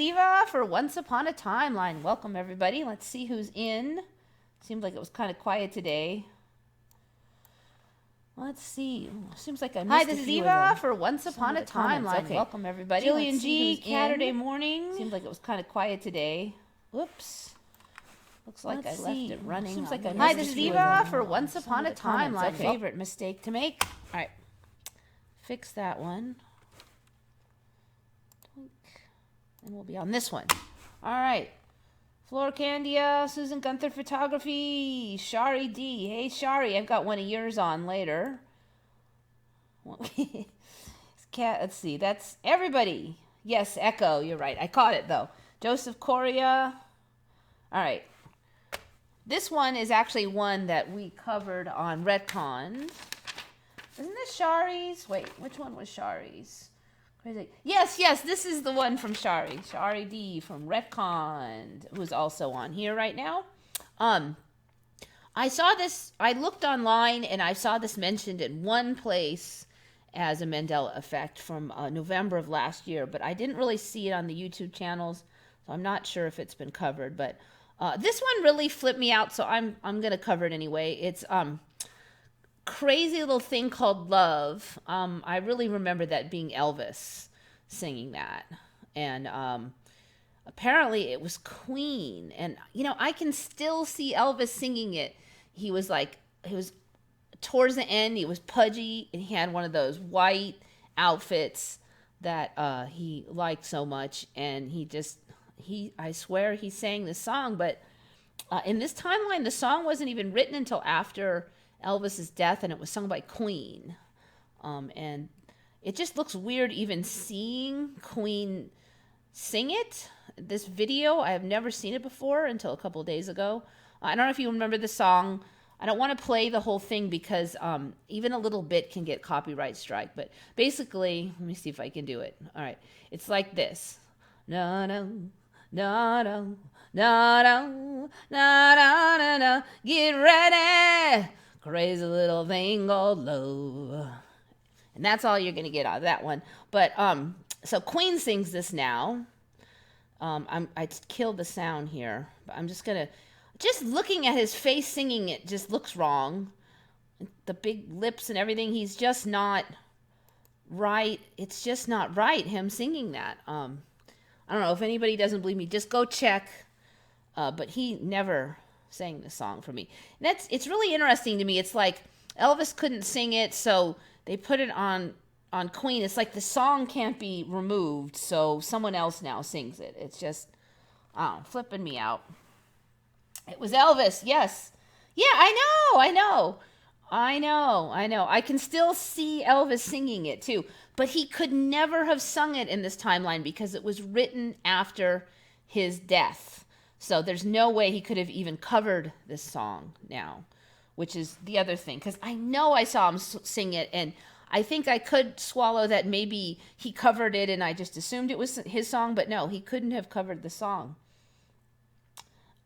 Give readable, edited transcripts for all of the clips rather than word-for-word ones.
Eva for Once Upon a Timeline. Welcome, everybody. Let's see who's in. Seems like it was kind of quiet today. Let's see. Seems like I missed. Hi, this is Eva for Once Upon a Timeline. Okay. Welcome, everybody. Jillian G. Saturday morning. Seems like it was kind of quiet today. Whoops. Looks like I left it running. Seems like I missed. Hi, this is Eva for Once Upon a Timeline. Favorite mistake to make. All right. Fix that one. And we'll be on this one. All right. Flor Candia, Susan Gunther Photography, Shari D. Hey, Shari, I've got one of yours on later. Let's see. That's everybody. Yes, Echo. You're right. I caught it, though. Joseph Coria. All right. This one is actually one that we covered on Retcon. Isn't this Shari's? Wait, which one was Shari's? Crazy. Yes, this is the one from Shari. Shari D from Retcon, who's also on here right now. I saw this, I looked online and I saw this mentioned in one place as a Mandela effect from November of last year, but I didn't really see it on the YouTube channels, so I'm not sure if it's been covered, but this one really flipped me out, so I'm going to cover it anyway. It's crazy little thing called Love. I really remember that being Elvis singing that. And apparently it was Queen. And, you know, I can still see Elvis singing it. He was towards the end, he was pudgy, and he had one of those white outfits that he liked so much. And I swear he sang this song. But in this timeline, the song wasn't even written until after Elvis's death, and it was sung by Queen. And it just looks weird even seeing Queen sing it. This video, I have never seen it before until a couple of days ago. I don't know if you remember the song. I don't want to play the whole thing because even a little bit can get copyright strike. But basically, let me see if I can do it. All right. It's like this. No, no, no, no, no, no, no, no, no, get ready. Crazy little thing called love. And that's all you're going to get out of that one. But, so Queen sings this now. I killed the sound here. But I'm just going to, just looking at his face singing it just looks wrong. The big lips and everything, he's just not right. It's just not right, him singing that. I don't know, if anybody doesn't believe me, just go check. But he never sang the song for me. And it's really interesting to me. It's like Elvis couldn't sing it, so they put it on Queen. It's like the song can't be removed, so someone else now sings it. It's just, flipping me out. It was Elvis, yes. Yeah, I know. I can still see Elvis singing it too, but he could never have sung it in this timeline because it was written after his death. So there's no way he could have even covered this song now, which is the other thing. Because I know I saw him sing it, and I think I could swallow that maybe he covered it and I just assumed it was his song. But no, he couldn't have covered the song.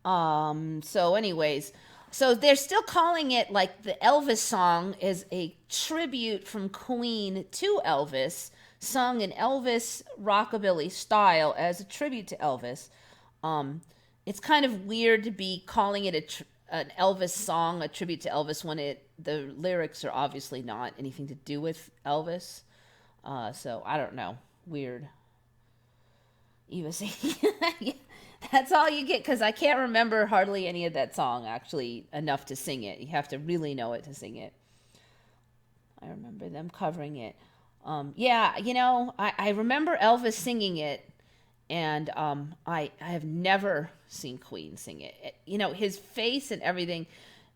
So anyways, so they're still calling it like the Elvis song is a tribute from Queen to Elvis, sung in Elvis rockabilly style as a tribute to Elvis. It's kind of weird to be calling it an Elvis song, a tribute to Elvis, when the lyrics are obviously not anything to do with Elvis. So I don't know. Weird. Eva saying, that's all you get, because I can't remember hardly any of that song actually enough to sing it. You have to really know it to sing it. I remember them covering it. Yeah, you know, I remember Elvis singing it. And I have never seen Queen sing it. You know, his face and everything.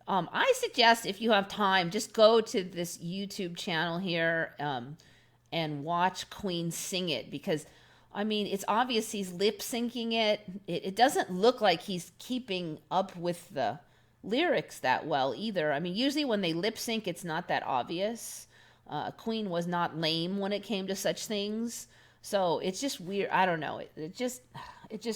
I suggest if you have time, just go to this YouTube channel here and watch Queen sing it. Because, I mean, it's obvious he's lip syncing it. It doesn't look like he's keeping up with the lyrics that well either. I mean, usually when they lip sync, it's not that obvious. Queen was not lame when it came to such things. So it's just weird. I don't know. It just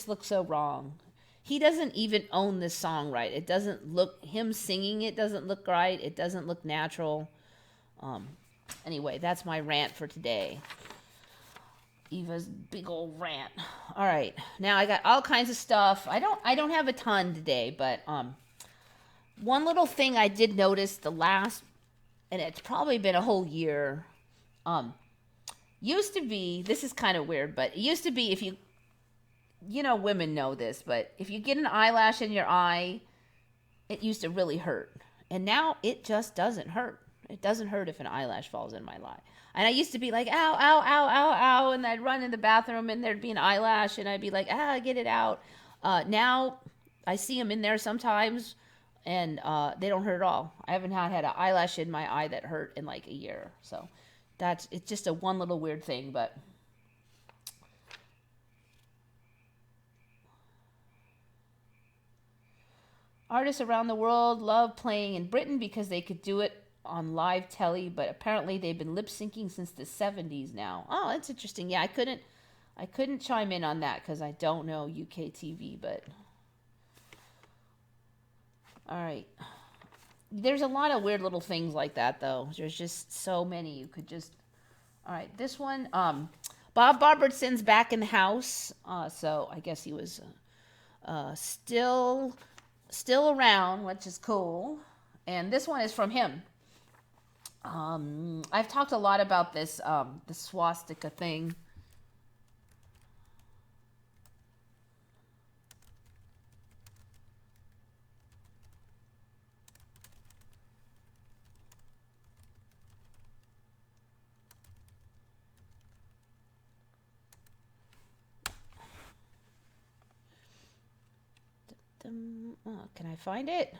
looks so wrong. He doesn't even own this song right. It doesn't look, him singing it doesn't look right. It doesn't look natural. Anyway, that's my rant for today. Eva's big old rant. All right, now I got all kinds of stuff. I don't have a ton today, but one little thing I did notice the last, and it's probably been a whole year. Used to be, this is kind of weird, but it used to be if women know this, but if you get an eyelash in your eye, it used to really hurt. And now it just doesn't hurt. It doesn't hurt if an eyelash falls in my eye. And I used to be like, ow, ow, ow, ow, ow. And I'd run in the bathroom and there'd be an eyelash and I'd be like, get it out. Now I see them in there sometimes and they don't hurt at all. I haven't had an eyelash in my eye that hurt in like a year. So it's just a one little weird thing, but artists around the world love playing in Britain because they could do it on live telly, but apparently they've been lip syncing since the 70s now. Oh, that's interesting. Yeah, I couldn't chime in on that because I don't know UK TV, but all right. There's a lot of weird little things like that, though. There's just so many you could just. All right, this one, Bob Barbertson's back in the house, so I guess he was still around, which is cool. And this one is from him. I've talked a lot about this, the swastika thing. Can I find it?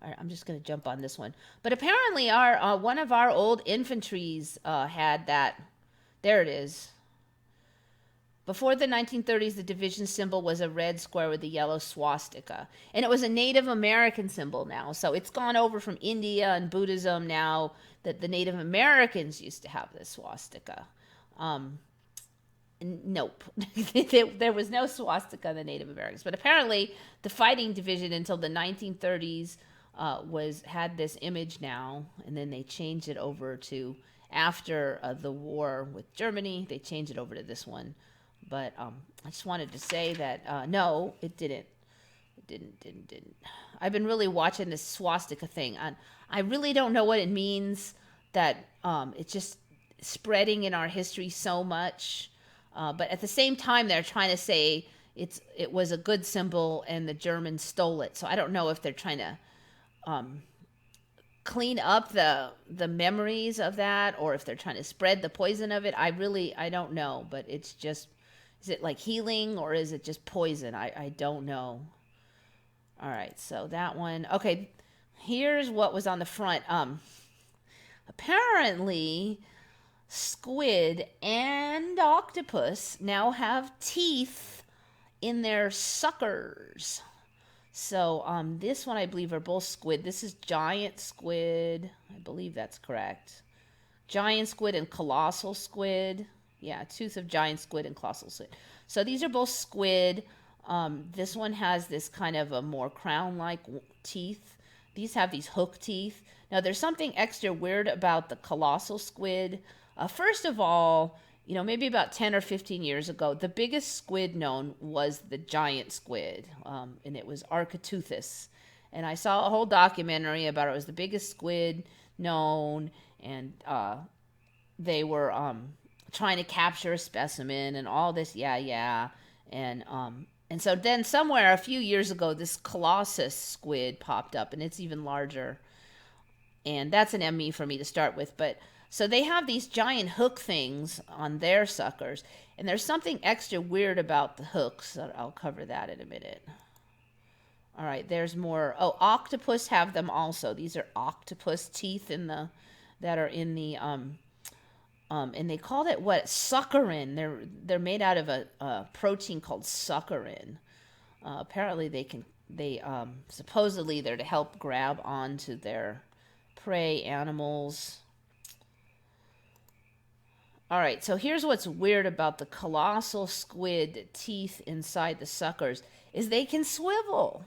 All right, I'm just going to jump on this one. But apparently our one of our old infantries had that. There it is. Before the 1930s, the division symbol was a red square with a yellow swastika. And it was a Native American symbol now. So it's gone over from India and Buddhism now that the Native Americans used to have this swastika. Nope. There was no swastika in the Native Americans. But apparently the fighting division until the 1930s had this image now, and then they changed it over to after the war with Germany. They changed it over to this one, but I just wanted to say that no, it didn't. It didn't. I've been really watching this swastika thing, and I really don't know what it means. That it's just spreading in our history so much, but at the same time, they're trying to say it was a good symbol, and the Germans stole it. So I don't know if they're trying to clean up the memories of that, or if they're trying to spread the poison of it. I don't know, but it's just, is it like healing or is it just poison? I don't know. All right, so that one. Okay, here's what was on the front. Apparently squid and octopus now have teeth in their suckers. So this one I believe are both squid. This is giant squid. I believe that's correct. Giant squid and colossal squid. Yeah, tooth of giant squid and colossal squid. So these are both squid. This one has this kind of a more crown-like teeth. These have these hook teeth. Now there's something extra weird about the colossal squid. First of all, maybe about 10 or 15 years ago, the biggest squid known was the giant squid, and it was Arcticus. And I saw a whole documentary about it. It was the biggest squid known, and they were trying to capture a specimen and all this, yeah. And so then somewhere a few years ago, this colossus squid popped up, and it's even larger. And that's an ME for me to start with, but so they have these giant hook things on their suckers, and there's something extra weird about the hooks. I'll cover that in a minute. All right, there's more. Oh, octopus have them also. These are octopus teeth that are in the and they called it what? Suckerin. They're made out of a protein called suckerin. Apparently they supposedly they're to help grab onto their prey animals. All right, so here's what's weird about the colossal squid teeth inside the suckers is they can swivel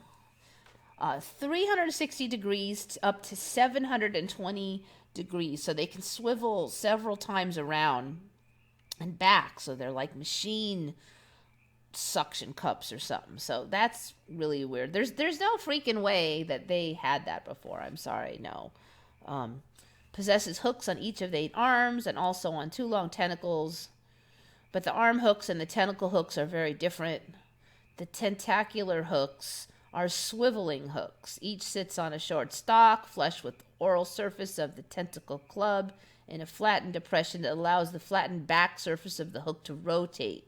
360 degrees up to 720 degrees. So they can swivel several times around and back. So they're like machine suction cups or something. So that's really weird. There's no freaking way that they had that before. I'm sorry, no. Possesses hooks on each of the 8 arms and also on 2 long tentacles. But the arm hooks and the tentacle hooks are very different. The tentacular hooks are swiveling hooks. Each sits on a short stalk, flush with the oral surface of the tentacle club in a flattened depression that allows the flattened back surface of the hook to rotate.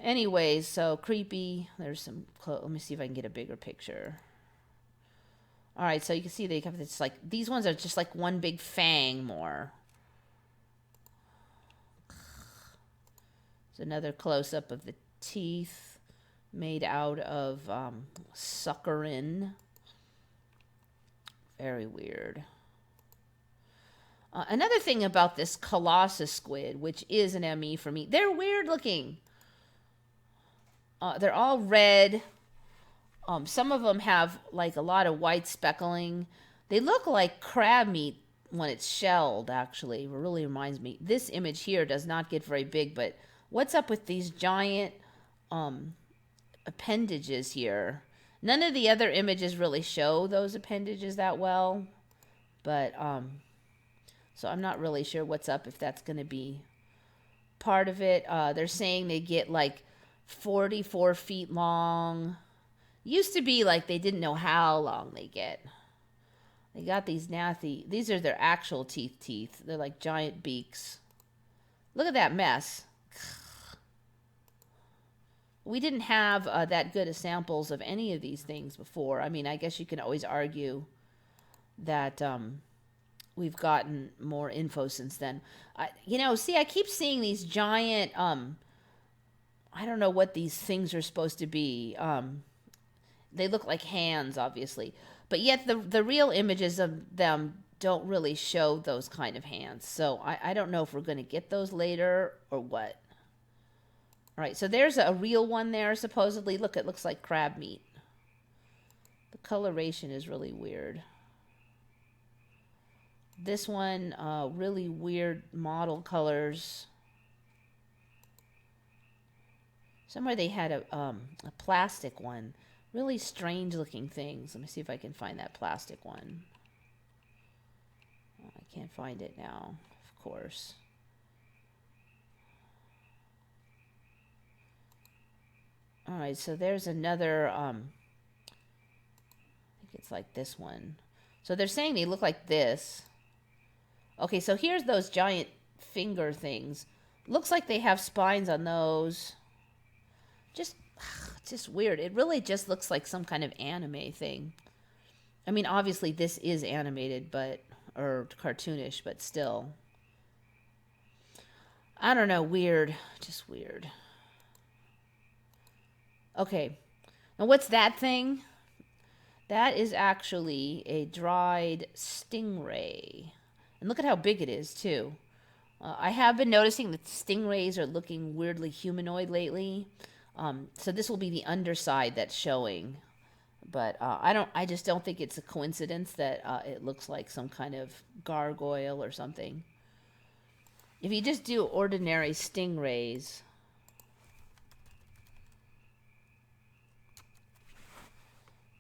Anyways, so creepy. There's some, let me see if I can get a bigger picture. All right, so you can see they have this, like, these ones are just like one big fang more. There's another close-up of the teeth made out of suckerin. Very weird. Another thing about this Colossal squid, which is an ME for me, they're weird looking. They're all red. Some of them have like a lot of white speckling. They look like crab meat when it's shelled, actually. It really reminds me. This image here does not get very big, but what's up with these giant appendages here? None of the other images really show those appendages that well, but so I'm not really sure what's up, if that's going to be part of it. They're saying they get like 44 feet long. Used to be like they didn't know how long they get. They got these nasty, these are their actual teeth. They're like giant beaks. Look at that mess. We didn't have that good of samples of any of these things before. I mean, I guess you can always argue that we've gotten more info since then. You know, see, I keep seeing these giant, I don't know what these things are supposed to be. They look like hands, obviously. But yet the real images of them don't really show those kind of hands. So I don't know if we're going to get those later or what. All right, so there's a real one there, supposedly. Look, it looks like crab meat. The coloration is really weird. This one, really weird model colors. Somewhere they had a plastic one. Really strange looking things. Let me see if I can find that plastic one. Oh, I can't find it now, of course. All right, so there's another, I think it's like this one. So they're saying they look like this. Okay, so here's those giant finger things. Looks like they have spines on those. Just weird. It really just looks like some kind of anime thing. I mean, obviously this is animated, but, or cartoonish, but still. I don't know, weird. Just weird. Okay, now what's that thing? That is actually a dried stingray. And look at how big it is, too. I have been noticing that stingrays are looking weirdly humanoid lately. So this will be the underside that's showing. But I just don't think it's a coincidence that it looks like some kind of gargoyle or something. If you just do ordinary stingrays,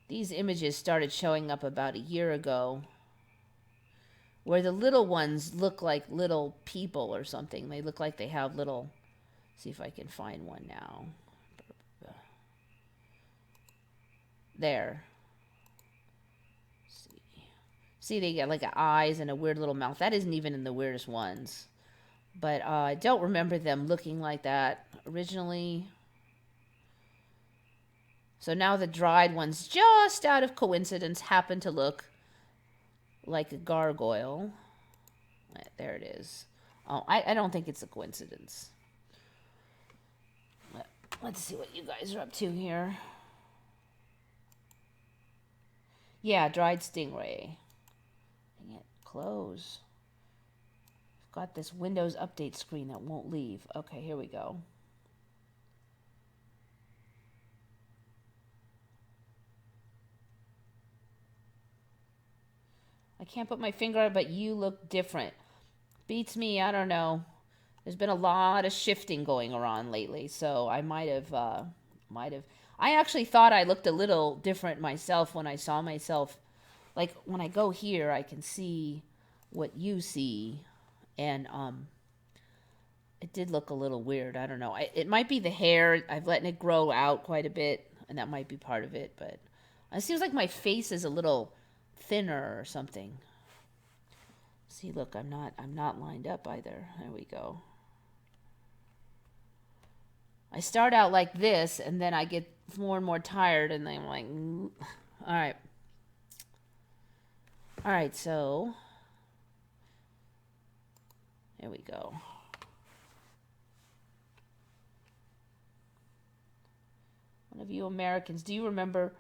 these images started showing up about a year ago, where the little ones look like little people or something. They look like they have little, see if I can find one now. There. See, they get like eyes and a weird little mouth. That isn't even in the weirdest ones. But I don't remember them looking like that originally. So now the dried ones, just out of coincidence, happen to look like a gargoyle. There it is. Oh, I don't think it's a coincidence. Let's see what you guys are up to here. Yeah, dried stingray. Dang it, close. I've got this Windows update screen that won't leave. Okay, here we go. I can't put my finger on it, but you look different. Beats me, I don't know. There's been a lot of shifting going around lately, so I might have. I actually thought I looked a little different myself when I saw myself. Like when I go here, I can see what you see, and it did look a little weird. I don't know. It might be the hair. I've letting it grow out quite a bit, and that might be part of it. But it seems like my face is a little thinner or something. See, look, I'm not lined up either. There we go. I start out like this, and then I get more and more tired, and then I'm like, all right. All right, so there we go. One of you Americans, do you remember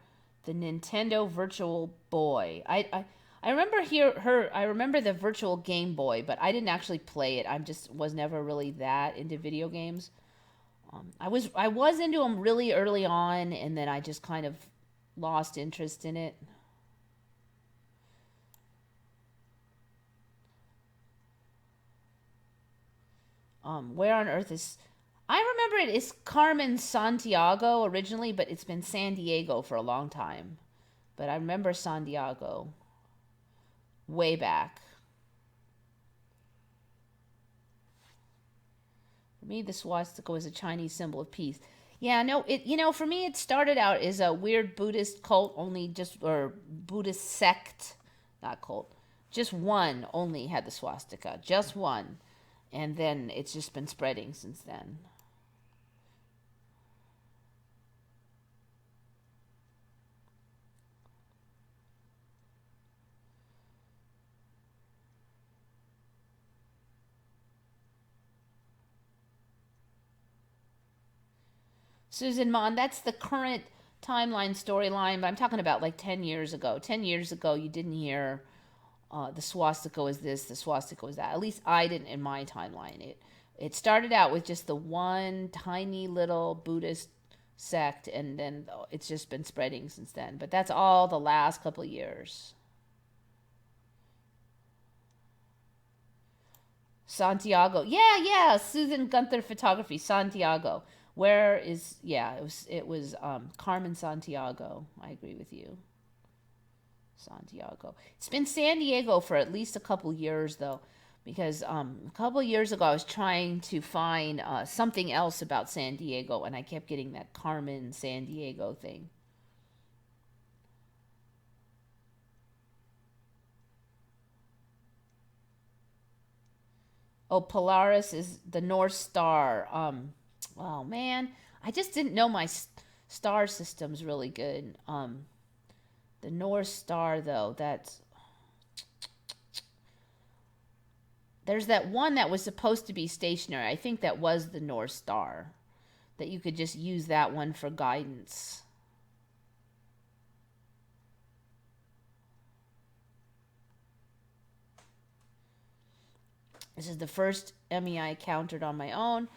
the Nintendo Virtual Boy? I remember I remember the Virtual Game Boy, but I didn't actually play it. I just was never really that into video games. I was into them really early on, and then I just kind of lost interest in it. Where on earth is... I remember it is Carmen Sandiego originally, but it's been San Diego for a long time. But I remember Sandiego way back. For me, the swastika was a Chinese symbol of peace. Yeah, no, for me, it started out as a weird Buddhist cult, or Buddhist sect, not cult. Just one only had the swastika, just one. And then it's just been spreading since then. Susan Mon, that's the current timeline storyline, but I'm talking about like 10 years ago. 10 years ago, you didn't hear the swastika was this, the swastika was that. At least I didn't in my timeline. It started out with just the one tiny little Buddhist sect, and then it's just been spreading since then. But that's all the last couple of years. Santiago. Yeah, Susan Gunther Photography, Santiago. Where is, yeah, it was Carmen Sandiego. I agree with you. Santiago. It's been San Diego for at least a couple years, though, because a couple years ago I was trying to find something else about San Diego, and I kept getting that Carmen Sandiego thing. Oh, Polaris is the North Star. Oh man, I just didn't know my star system's really good. The North Star, though, there's that one that was supposed to be stationary. I think that was the North Star, that you could just use that one for guidance. This is the first Emmy I encountered on my own.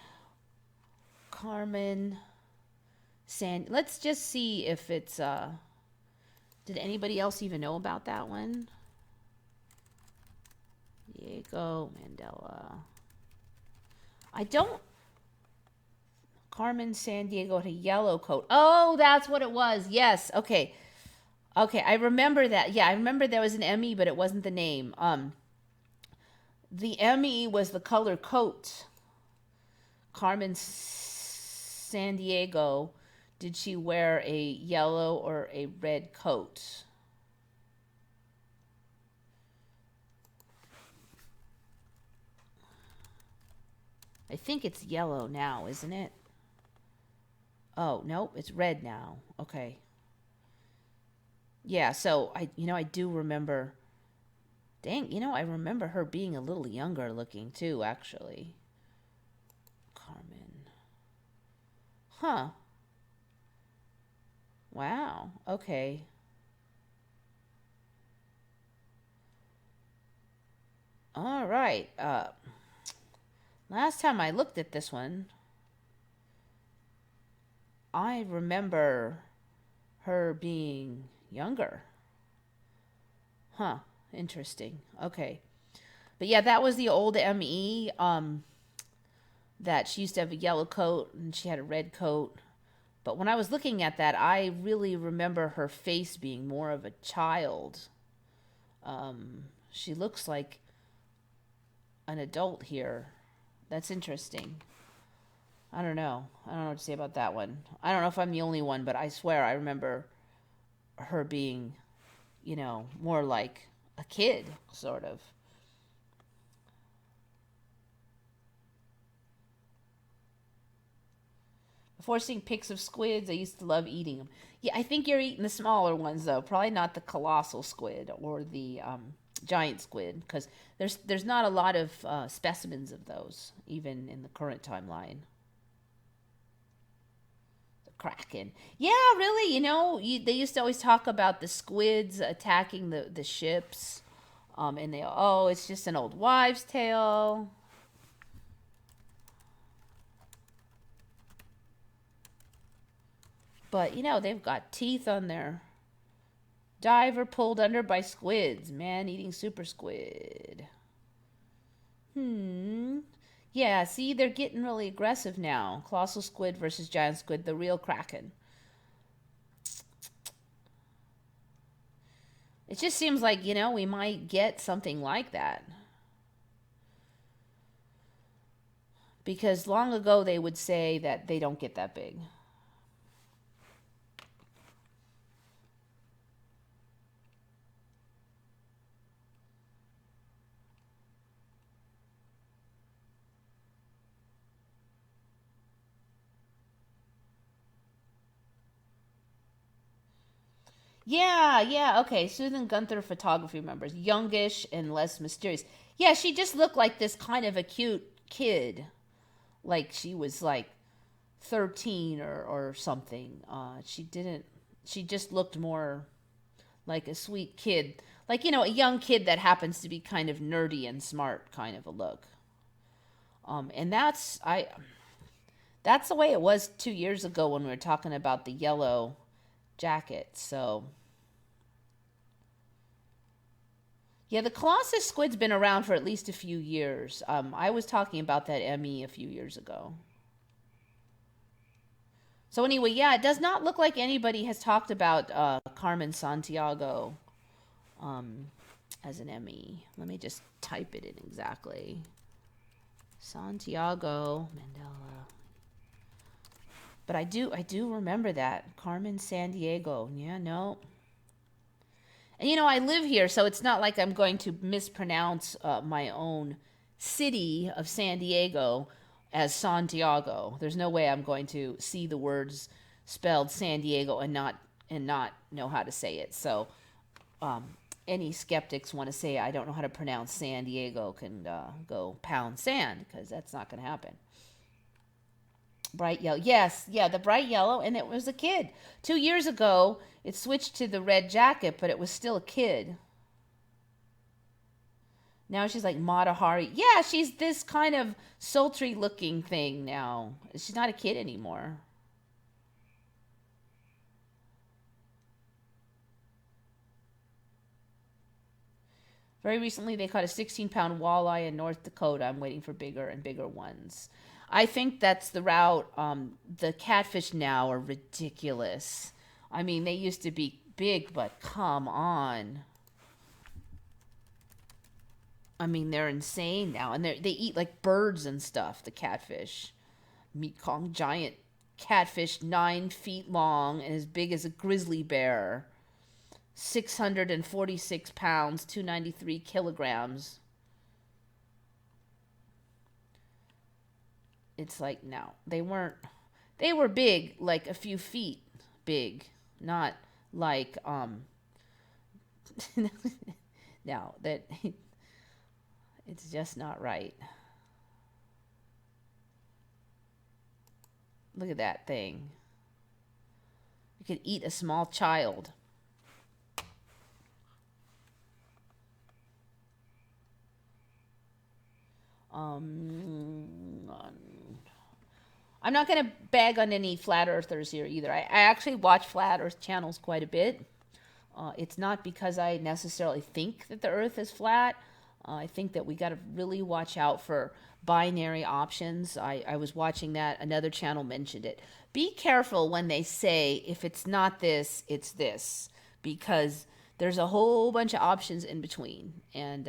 Carmen let's just see if it's did anybody else even know about that one? Diego Mandela. I don't... Carmen Sandiego had a yellow coat. Oh, that's what it was. Yes. Okay, I remember that. Yeah, I remember there was an Emmy, but it wasn't the name. The Emmy was the color coat. Carmen Sandiego, did she wear a yellow or a red coat? I think it's yellow now, isn't it? Oh, nope, it's red now. Okay. Yeah, so I do remember... Dang, I remember her being a little younger looking too, actually. Carmen. Huh. Wow. Okay. All right. Last time I looked at this one, I remember her being younger. Huh. Interesting. Okay. But yeah, that was the old ME. That she used to have a yellow coat and she had a red coat. But when I was looking at that, I really remember her face being more of a child. She looks like an adult here. That's interesting. I don't know. I don't know what to say about that one. I don't know if I'm the only one, but I swear I remember her being, more like a kid, sort of. Before seeing pics of squids, I used to love eating them. Yeah, I think you're eating the smaller ones though. Probably not the colossal squid or the giant squid, because there's not a lot of specimens of those even in the current timeline. The kraken, yeah, really. They used to always talk about the squids attacking the ships, and it's just an old wives' tale. But they've got teeth on there. Diver pulled under by squids. Man eating super squid. Yeah, see, they're getting really aggressive now. Colossal squid versus giant squid, the real kraken. It just seems like, we might get something like that. Because long ago they would say that they don't get that big. Yeah, okay. Susan Gunther photography members. Youngish and less mysterious. Yeah, she just looked like this kind of a cute kid. Like she was like 13 or something. She just looked more like a sweet kid. Like, a young kid that happens to be kind of nerdy and smart kind of a look. And that's the way it was 2 years ago when we were talking about the yellow jacket. So yeah, the Colossus squid's been around for at least a few years. I was talking about that ME a few years ago. So anyway, yeah, it does not look like anybody has talked about Carmen Sandiego as an ME. Let me just type it in exactly. Santiago Mandela. But I do remember that. Carmen Sandiego. Yeah, no. And I live here, so it's not like I'm going to mispronounce my own city of San Diego as Santiago. There's no way I'm going to see the words spelled San Diego and not know how to say it. So any skeptics want to say I don't know how to pronounce San Diego can go pound sand, because that's not going to happen. Bright yellow. Yes, yeah, the bright yellow, and it was a kid. 2 years ago, it switched to the red jacket, but it was still a kid. Now she's like Mata Hari. Yeah, she's this kind of sultry looking thing now. She's not a kid anymore. Very recently, they caught a 16-pound walleye in North Dakota. I'm waiting for bigger and bigger ones. I think that's the route. The catfish now are ridiculous. I mean, they used to be big, but come on. I mean, they're insane now. And they eat like birds and stuff, the catfish. Mekong giant catfish, 9 feet long and as big as a grizzly bear. 646 pounds, 293 kilograms. It's like, no, they were big, like a few feet big, not like, no, that, it's just not right. Look at that thing. You could eat a small child. I'm not going to bag on any flat earthers here either. I actually watch flat earth channels quite a bit. It's not because I necessarily think that the Earth is flat. I think that we got to really watch out for binary options. I was watching that. Another channel mentioned it. Be careful when they say, if it's not this, it's this, because there's a whole bunch of options in between. And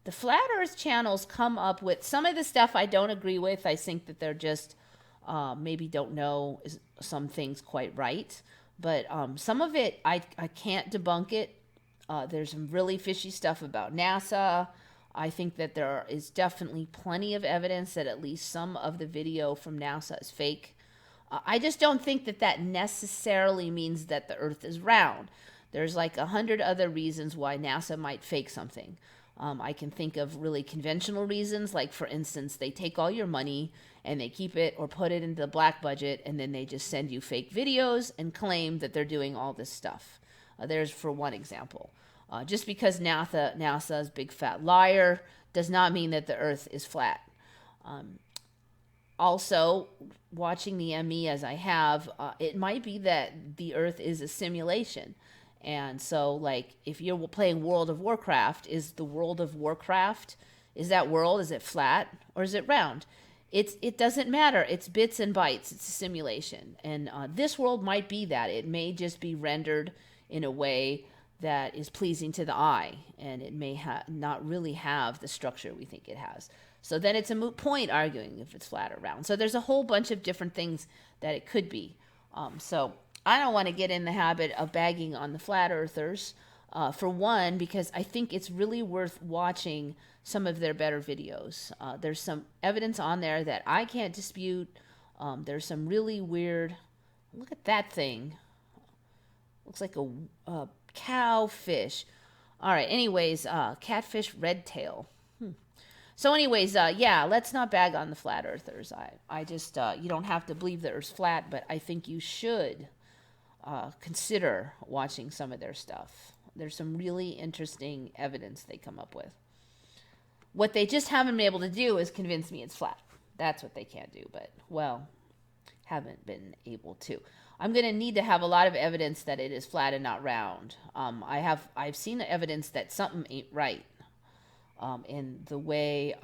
the Flat Earth channels come up with some of the stuff I don't agree with. I think that they're just maybe don't know some things quite right. But some of it, I can't debunk it. There's some really fishy stuff about NASA. I think that there is definitely plenty of evidence that at least some of the video from NASA is fake. I just don't think that that necessarily means that the Earth is round. There's like 100 other reasons why NASA might fake something. I can think of really conventional reasons, like, for instance, they take all your money and they keep it or put it into the black budget, and then they just send you fake videos and claim that they're doing all this stuff. There's for one example. Just because NASA's big fat liar does not mean that the Earth is flat. Also, watching the ME as I have, it might be that the Earth is a simulation. And so, like, if you're playing World of Warcraft, is the World of Warcraft, is that world, is it flat or is it round? It doesn't matter. It's bits and bytes. It's a simulation. And this world might be that. It may just be rendered in a way that is pleasing to the eye, and it may not really have the structure we think it has. So then it's a moot point arguing if it's flat or round. So there's a whole bunch of different things that it could be. So I don't want to get in the habit of bagging on the flat earthers, for one, because I think it's really worth watching some of their better videos. There's some evidence on there that I can't dispute. There's some really weird, look at that thing. Looks like a cowfish. All right, anyways, catfish red tail. So anyways, yeah, let's not bag on the flat earthers. I just, you don't have to believe the Earth's flat, but I think you should consider watching some of their stuff. There's some really interesting evidence they come up with. What they just haven't been able to do is convince me it's flat. That's what they can't do, but, well, haven't been able to. I'm going to need to have a lot of evidence that it is flat and not round. I've seen the evidence that something ain't right in the way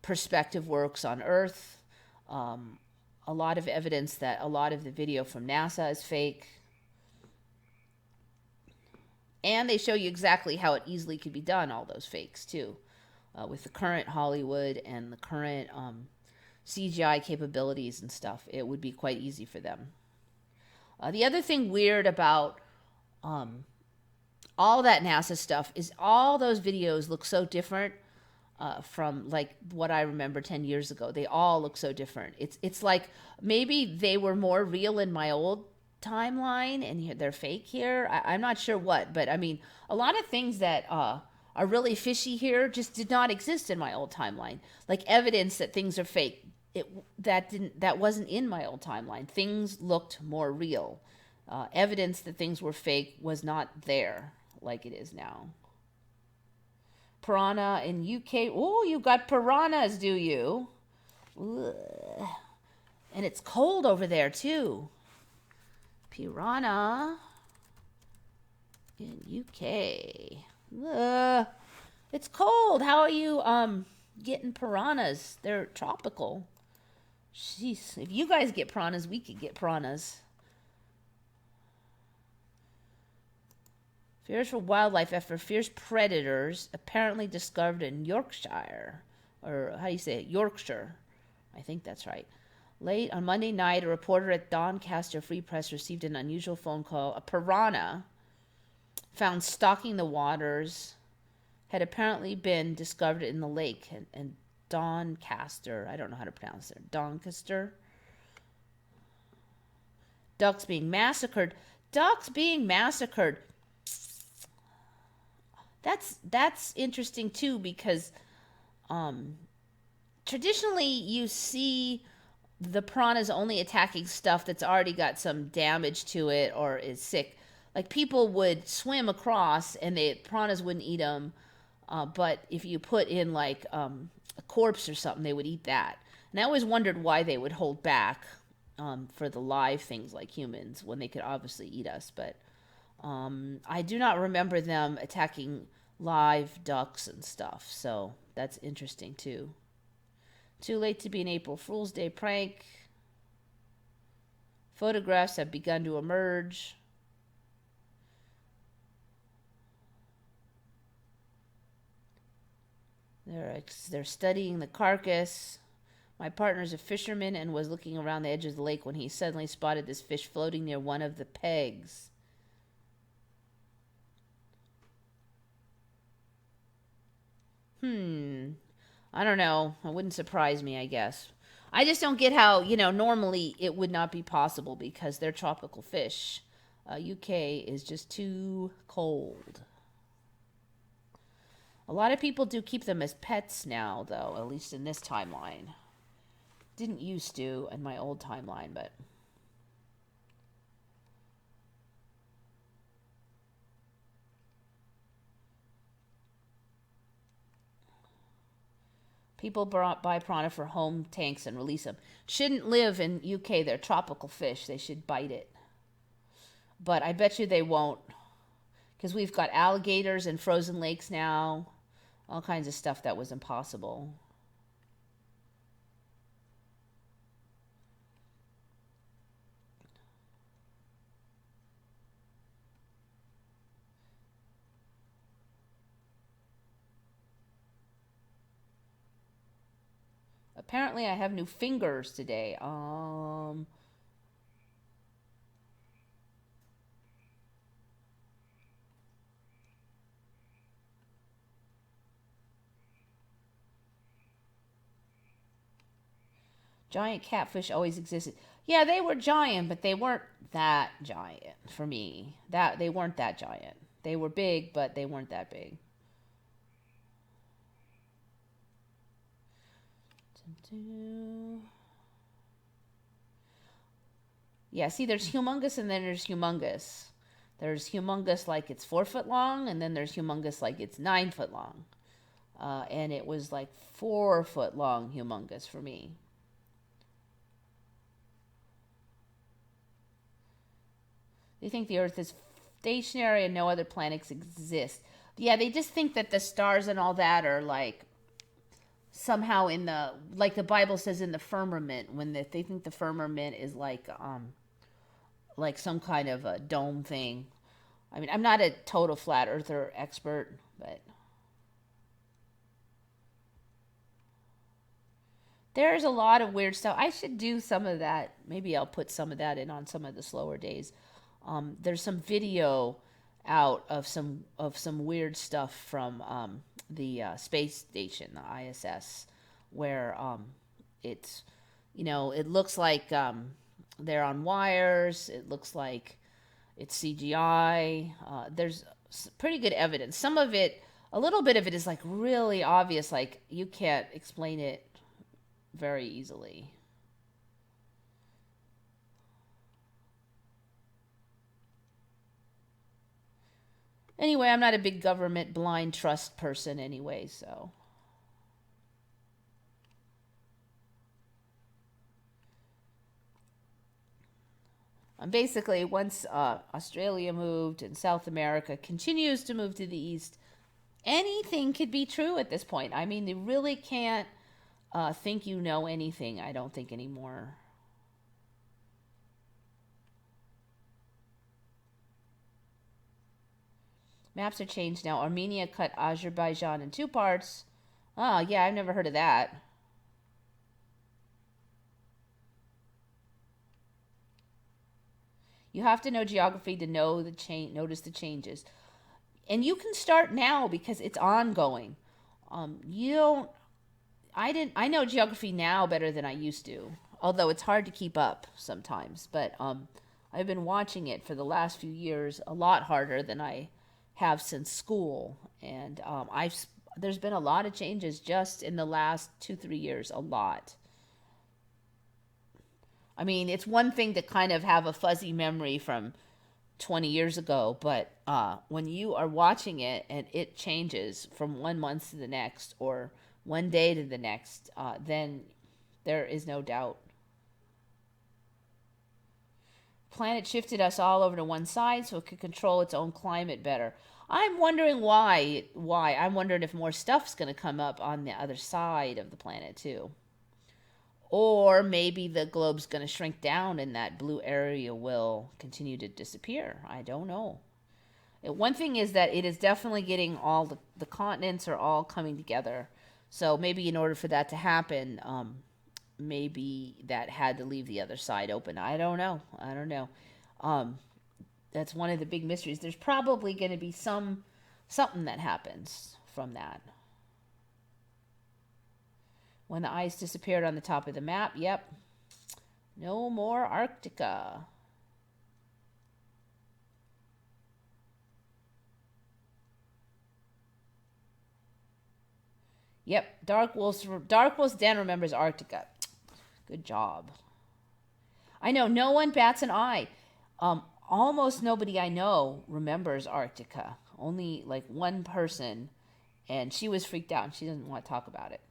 perspective works on Earth. A lot of evidence that a lot of the video from NASA is fake. And they show you exactly how it easily could be done, all those fakes, too. With the current Hollywood and the current CGI capabilities and stuff, it would be quite easy for them. The other thing weird about all that NASA stuff is all those videos look so different from like what I remember 10 years ago. They all look so different. It's like maybe they were more real in my old timeline and they're fake here. I'm not sure what, but I mean, a lot of things that are really fishy here just did not exist in my old timeline. Like evidence that things are fake. That wasn't in my old timeline. Things looked more real. Evidence that things were fake was not there like it is now. Piranha in UK. Oh, you got piranhas, do you? Ugh. And it's cold over there too. Piranha in UK. Ugh. It's cold. How are you getting piranhas? They're tropical. Jeez, if you guys get piranhas, we could get piranhas. Fears for wildlife after fierce predators apparently discovered in Yorkshire. Or how do you say it? Yorkshire. I think that's right. Late on Monday night, a reporter at Doncaster Free Press received an unusual phone call. A piranha found stalking the waters had apparently been discovered in the lake. And Doncaster, I don't know how to pronounce it. Doncaster. Ducks being massacred. Ducks being massacred. That's interesting too, because traditionally you see the piranhas only attacking stuff that's already got some damage to it or is sick. Like people would swim across and the piranhas wouldn't eat them, but if you put in like a corpse or something, they would eat that. And I always wondered why they would hold back for the live things like humans when they could obviously eat us. But I do not remember them attacking live ducks and stuff, so that's interesting too. Too late to be an April Fool's Day prank. Photographs have begun to emerge. They're studying the carcass. My partner's a fisherman and was looking around the edge of the lake when he suddenly spotted this fish floating near one of the pegs. I don't know. It wouldn't surprise me, I guess. I just don't get how, normally it would not be possible because they're tropical fish. UK is just too cold. A lot of people do keep them as pets now, though, at least in this timeline. Didn't used to in my old timeline, but... People buy piranha for home tanks and release them. Shouldn't live in UK. They're tropical fish. They should bite it. But I bet you they won't. Because we've got alligators in frozen lakes now. All kinds of stuff that was impossible. Apparently I have new fingers today. Giant catfish always existed. Yeah, they were giant, but they weren't that giant for me. They weren't that giant. They were big, but they weren't that big. Yeah, see, there's humongous and then there's humongous. There's humongous like it's 4 foot long, and then there's humongous like it's 9 foot long. And it was like 4 foot long humongous for me. They think the Earth is stationary and no other planets exist. Yeah, they just think that the stars and all that are like somehow in the, like the Bible says, in the firmament, when they think the firmament is like some kind of a dome thing. I mean, I'm not a total flat earther expert, but there's a lot of weird stuff. I should do some of that. Maybe I'll put some of that in on some of the slower days. There's some video out of some weird stuff from the space station, the ISS, where it's, it looks like they're on wires. It looks like it's CGI. There's pretty good evidence. Some of it, a little bit of it is like really obvious, like you can't explain it very easily. Anyway, I'm not a big government blind trust person anyway, so. Basically, once Australia moved and South America continues to move to the east, anything could be true at this point. I mean, they really can't think you know anything, I don't think, anymore. Maps are changed now. Armenia cut Azerbaijan in 2 parts. Oh, yeah, I've never heard of that. You have to know geography to know notice the changes. And you can start now because it's ongoing. I know geography now better than I used to. Although it's hard to keep up sometimes. But I've been watching it for the last few years a lot harder than I have since school, and there's been a lot of changes just in the last 2-3 years. A lot. I mean, it's one thing to kind of have a fuzzy memory from 20 years ago, but when you are watching it and it changes from 1 month to the next or one day to the next, then there is no doubt. planet shifted us all over to one side so it could control its own climate better. I'm wondering why. I'm wondering if more stuff's going to come up on the other side of the planet too. Or maybe the globe's going to shrink down and that blue area will continue to disappear. I don't know. One thing is that it is definitely getting all the continents are all coming together. So maybe in order for that to happen, maybe that had to leave the other side open. I don't know. That's one of the big mysteries. There's probably going to be something that happens from that. When the ice disappeared on the top of the map, yep. No more Arctica. Yep, Dark Wolf's Den remembers Arctica. Good job. I know, no one bats an eye. Almost nobody I know remembers Arctica. Only like one person, and she was freaked out. She doesn't want to talk about it.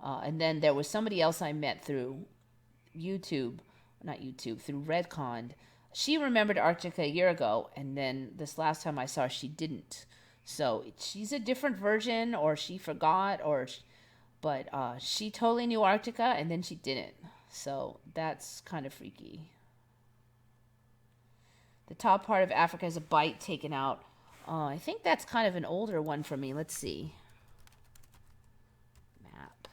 And then there was somebody else I met through through Redcon. She remembered Arctica a year ago, and then this last time I saw her, she didn't. So she's a different version, or she forgot, but she totally knew Arctica, and then she didn't. So that's kind of freaky. The top part of Africa has a bite taken out. I think that's kind of an older one for me. Let's see. Map.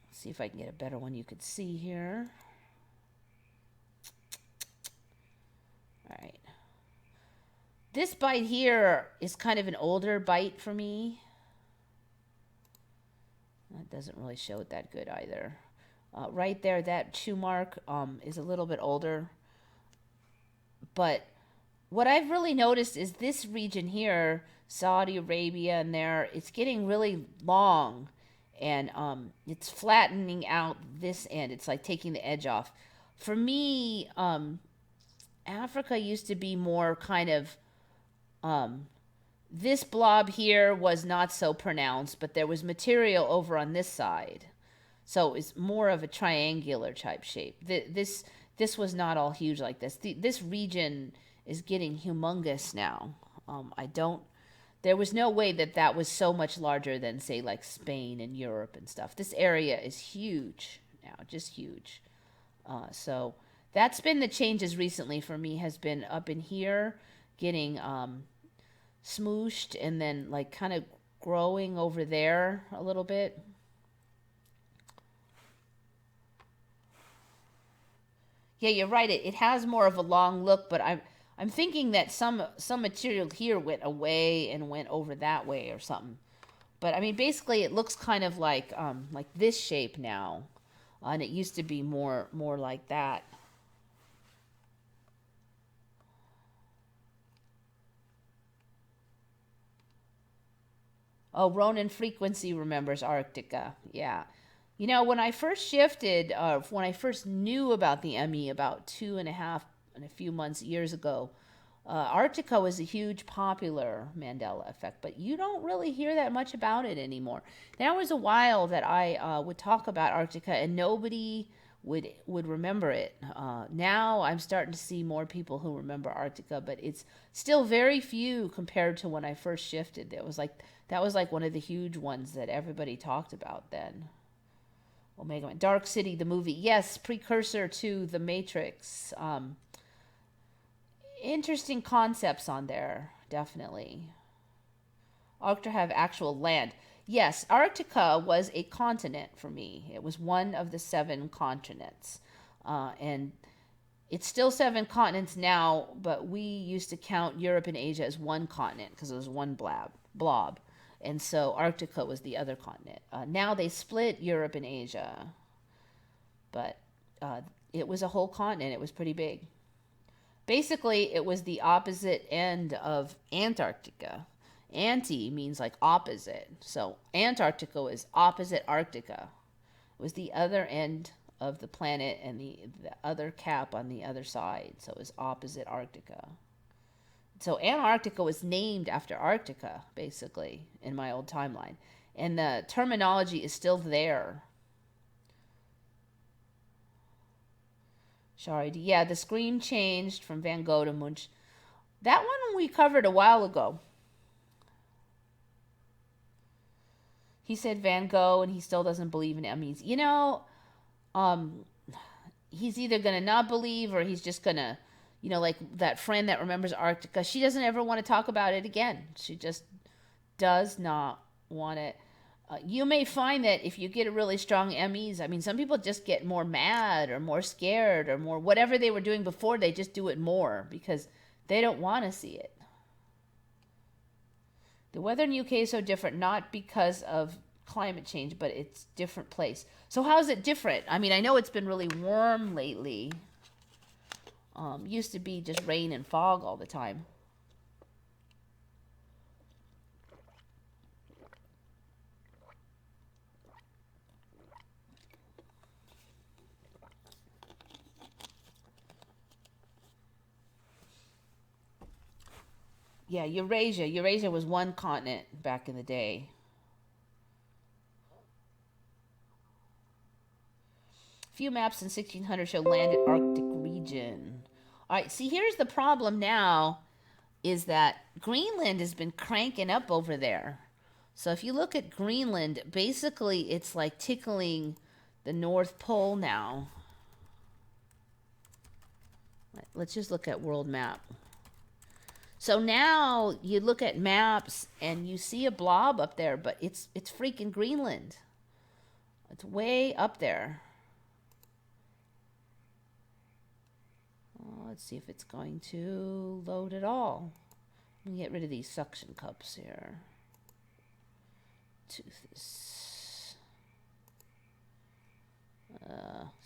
Let's see if I can get a better one you could see here. All right. This bite here is kind of an older bite for me. That doesn't really show it that good either. Right there, that chew mark is a little bit older. But what I've really noticed is this region here, Saudi Arabia and there, it's getting really long. And it's flattening out this end. It's like taking the edge off. For me, Africa used to be more kind of... this blob here was not so pronounced, but there was material over on this side. So it's more of a triangular type shape. This was not all huge like this. This region is getting humongous now. There was no way that was so much larger than, say, like Spain and Europe and stuff. This area is huge now, just huge. So that's been the changes recently for me, has been up in here, getting smooshed, and then like kind of growing over there a little bit. Yeah, you're right. It has more of a long look, but I'm thinking that some material here went away and went over that way or something. But I mean, basically, it looks kind of like this shape now, and it used to be more like that. Oh, Ronan Frequency remembers Arctica. Yeah. You know, when I first shifted, when I first knew about the Emmy about 2.5 and a few years ago, Arctica was a huge popular Mandela effect, but you don't really hear that much about it anymore. There was a while that I would talk about Arctica and nobody would remember it. Now I'm starting to see more people who remember Arctica, but it's still very few compared to when I first shifted. That was like one of the huge ones that everybody talked about then. Omega Man. Dark City, the movie. Yes, precursor to The Matrix. Interesting concepts on there, definitely. Arctica have actual land. Yes, Arctica was a continent for me. It was one of the 7 continents. And it's still 7 continents now, but we used to count Europe and Asia as one continent because it was one blob. And so Arctica was the other continent. Now they split Europe and Asia. But it was a whole continent. It was pretty big. Basically, it was the opposite end of Antarctica. Anti means like opposite. So Antarctica was opposite Arctica. It was the other end of the planet and the other cap on the other side. So it was opposite Arctica. So Antarctica was named after Arctica, basically, in my old timeline. And the terminology is still there. Shari, yeah, the screen changed from Van Gogh to Munch. That one we covered a while ago. He said Van Gogh, and he still doesn't believe in Emmys. You know, he's either gonna not believe, or he's just gonna, like that friend that remembers Arctica. She doesn't ever want to talk about it again. She just does not want it. You may find that if you get a really strong Emmys, I mean, some people just get more mad or more scared or more whatever they were doing before, they just do it more because they don't want to see it. The weather in UK is so different, not because of climate change, but it's different place. So how is it different? I mean, I know it's been really warm lately. Used to be just rain and fog all the time. Yeah, Eurasia. Eurasia was one continent back in the day. Few maps in 1600 show land in Arctic region. All right, see, here's the problem now is that Greenland has been cranking up over there. So if you look at Greenland, basically it's like tickling the North Pole now. Let's just look at world map. So now you look at maps and you see a blob up there, but it's freaking Greenland. It's way up there. Let's see if it's going to load at all. Let me get rid of these suction cups here. Tooth. It's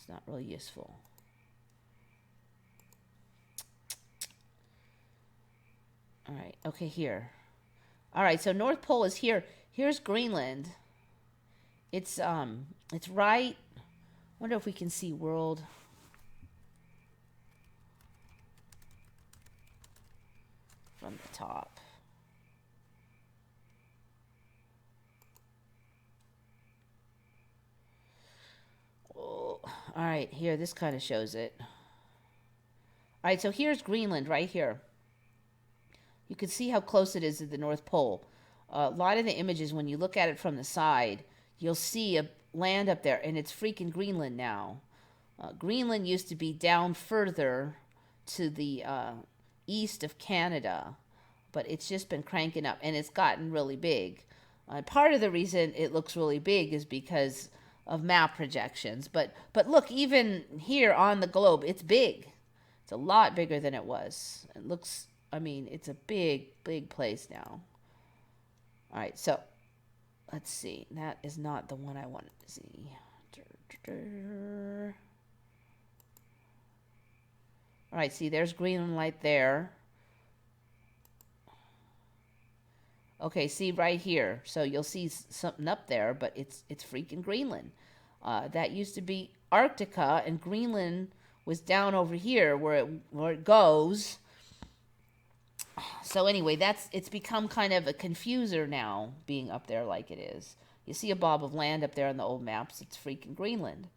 not really useful. All right, okay, here. All right, so North Pole is here. Here's Greenland. It's right. Wonder if we can see world. From the top. Oh, all right, here, this kind of shows it. All right, so here's Greenland right here. You can see how close it is to the North Pole. A lot of the images, when you look at it from the side, you'll see a land up there, and it's freaking Greenland now. Greenland used to be down further to the east of Canada, but it's just been cranking up, and it's gotten really big. Part of the reason it looks really big is because of map projections. But look, even here on the globe, it's big. It's a lot bigger than it was. It looks... I mean, it's a big, big place now. All right, so let's see. That is not the one I wanted to see. All right, see, there's Greenland right there. Okay, see right here. So you'll see something up there, but it's freaking Greenland. That used to be Arctica, and Greenland was down over here where it goes. So anyway, it's become kind of a confuser now, being up there like it is. You see a blob of land up there on the old maps, it's freaking Greenland.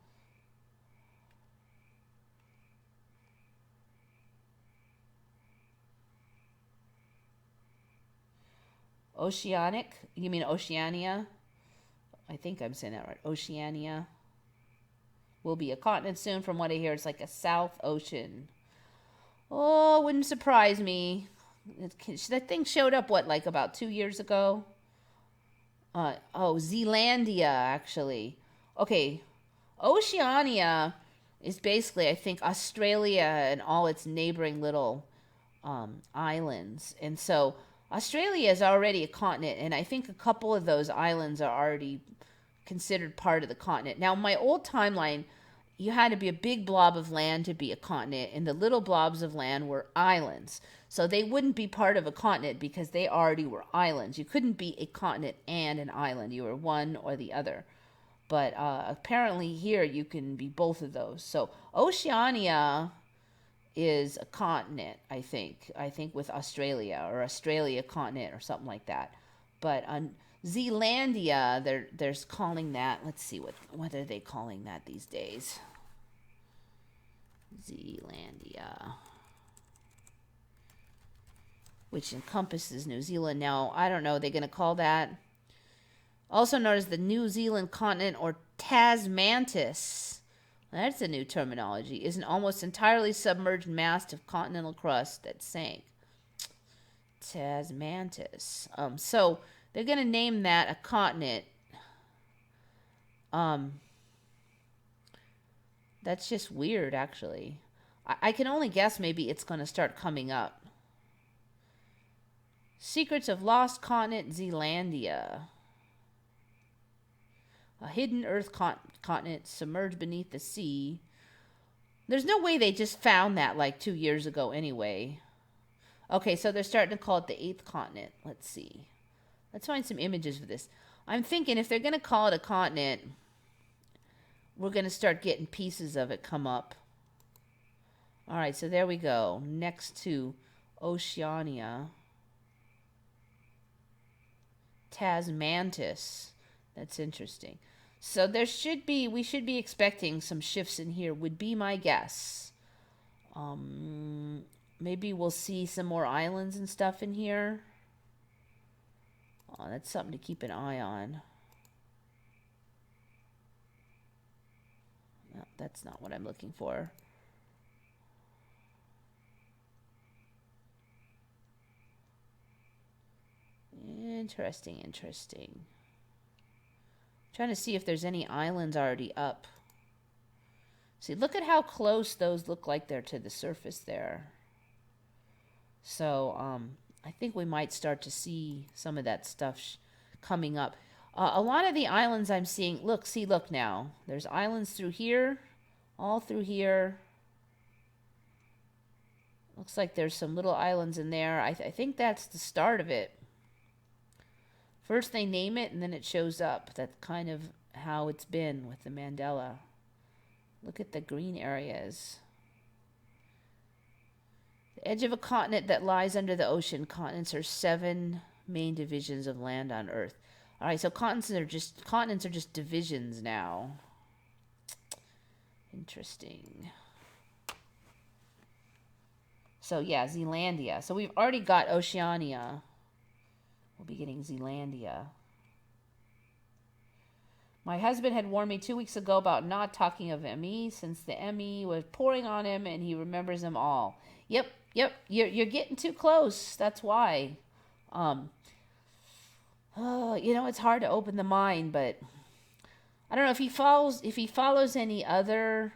Oceanic? You mean Oceania? I think I'm saying that right. Oceania will be a continent soon. From what I hear, it's like a South Ocean. Oh, wouldn't surprise me. That thing showed up, what, like about 2 years ago? Zealandia, actually. Okay, Oceania is basically, I think, Australia and all its neighboring little islands. And so Australia is already a continent, and I think a couple of those islands are already considered part of the continent. Now, my old timeline, you had to be a big blob of land to be a continent, and the little blobs of land were islands. So they wouldn't be part of a continent because they already were islands. You couldn't be a continent and an island. You were one or the other. But apparently here you can be both of those. So Oceania is a continent, I think. I think with Australia, or Australia continent or something like that. But on Zealandia, they're calling that, let's see, what are they calling that these days? Zealandia, which encompasses New Zealand. Now, I don't know, are they going to call that? Also known as the New Zealand continent or Tasmantis. That's a new terminology. Is an almost entirely submerged mass of continental crust that sank. Tasmantis. So they're going to name that a continent. That's just weird, actually. I can only guess maybe it's going to start coming up. Secrets of Lost Continent, Zealandia. A hidden Earth continent submerged beneath the sea. There's no way they just found that like 2 years ago anyway. Okay, so they're starting to call it the 8th continent. Let's see. Let's find some images of this. I'm thinking if they're going to call it a continent, we're going to start getting pieces of it come up. All right, so there we go. Next to Oceania. Tasmantis. That's interesting. So we should be expecting some shifts in here, would be my guess. Maybe we'll see some more islands and stuff in here. Oh, that's something to keep an eye on. No, that's not what I'm looking for. Interesting. Trying to see if there's any islands already up. See, look at how close those look like they're to the surface there. So, I think we might start to see some of that stuff coming up. A lot of the islands I'm seeing, look now. There's islands through here, all through here. Looks like there's some little islands in there. I think that's the start of it. First they name it and then it shows up. That's kind of how it's been with the Mandela. Look at the green areas. The edge of a continent that lies under the ocean. Continents are 7 main divisions of land on Earth. All right, so continents are just divisions now. Interesting. So yeah, Zealandia. So we've already got Oceania. We'll be getting Zealandia. My husband had warned me 2 weeks ago about not talking of ME since the ME was pouring on him and he remembers them all. Yep. You're getting too close. That's why. It's hard to open the mind, but I don't know if he follows any other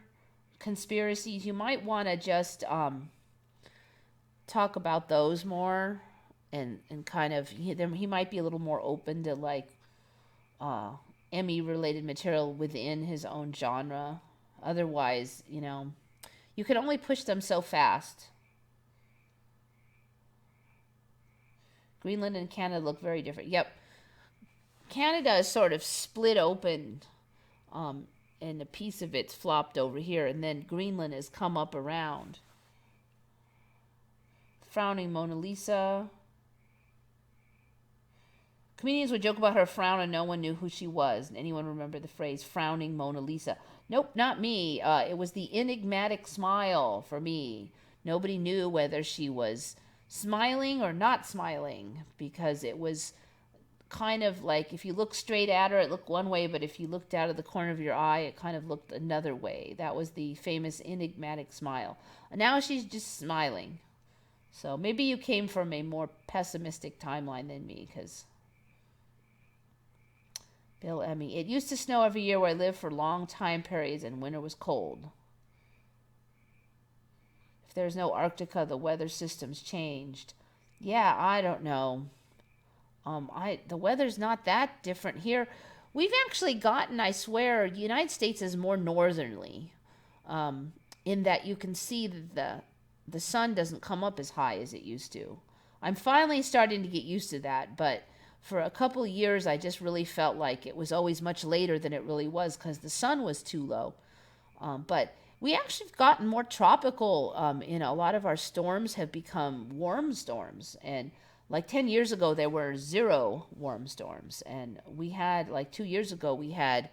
conspiracies. You might want to just talk about those more. And kind of, he might be a little more open to like ME-related material within his own genre. Otherwise, you can only push them so fast. Greenland and Canada look very different. Yep. Canada is sort of split open, and a piece of it's flopped over here, and then Greenland has come up around. Frowning Mona Lisa. Comedians would joke about her frown and no one knew who she was. Anyone remember the phrase frowning Mona Lisa? Nope, not me. It was the enigmatic smile for me. Nobody knew whether she was smiling or not smiling because it was kind of like if you look straight at her, it looked one way, but if you looked out of the corner of your eye, it kind of looked another way. That was the famous enigmatic smile. And now she's just smiling. So maybe you came from a more pessimistic timeline than me because... Bill Emmy. It used to snow every year where I lived for long time periods and winter was cold. If there's no Arctica, the weather system's changed. Yeah, I don't know. The weather's not that different here. We've actually gotten, I swear, the United States is more northerly. In that you can see that the sun doesn't come up as high as it used to. I'm finally starting to get used to that, but for a couple of years, I just really felt like it was always much later than it really was because the sun was too low. But we actually have gotten more tropical. A lot of our storms have become warm storms. And like 10 years ago, there were 0 warm storms. And we had, like 2 years ago, we had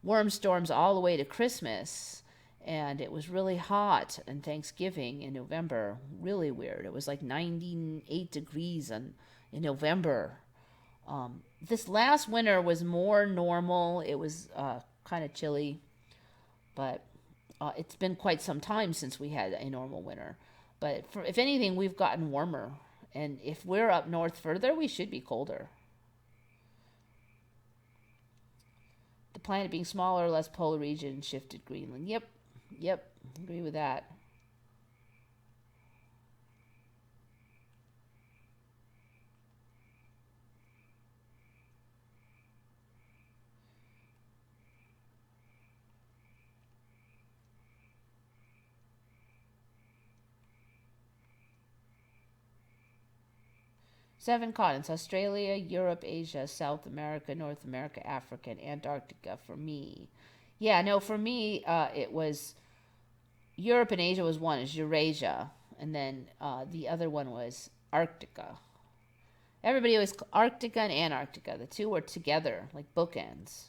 warm storms all the way to Christmas. And it was really hot on Thanksgiving in November. Really weird. It was like 98 degrees in November. This last winter was more normal. It was kind of chilly, but it's been quite some time since we had a normal winter. But if anything, we've gotten warmer. And if we're up north further, we should be colder. The planet being smaller, less polar region shifted Greenland. Yep, agree with that. Seven continents: Australia, Europe, Asia, South America, North America, Africa, and Antarctica for me. Yeah, no, for me, it was Europe and Asia was one, is Eurasia. And then the other one was Arctica. Everybody always, Arctica and Antarctica. The two were together, like bookends.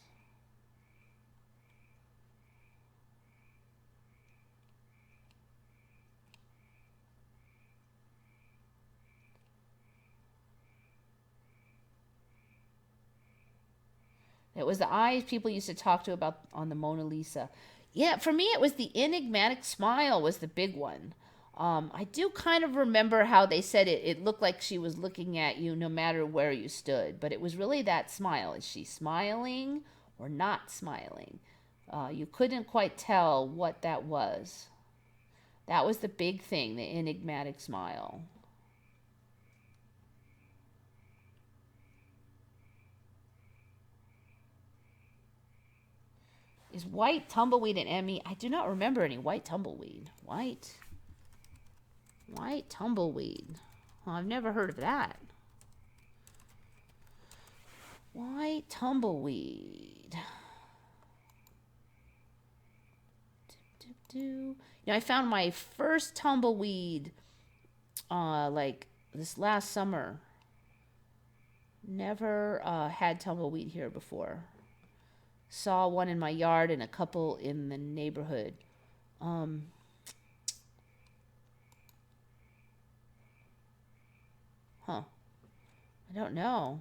It was the eyes people used to talk to about on the Mona Lisa. Yeah, for me, it was the enigmatic smile was the big one. I do kind of remember how they said it looked like she was looking at you no matter where you stood, but it was really that smile. Is she smiling or not smiling? You couldn't quite tell what that was. That was the big thing, the enigmatic smile. Is white tumbleweed an Emmy? I do not remember any white tumbleweed. White tumbleweed. Well, I've never heard of that. White tumbleweed. I found my first tumbleweed like this last summer. Never had tumbleweed here before. Saw one in my yard and a couple in the neighborhood. I don't know.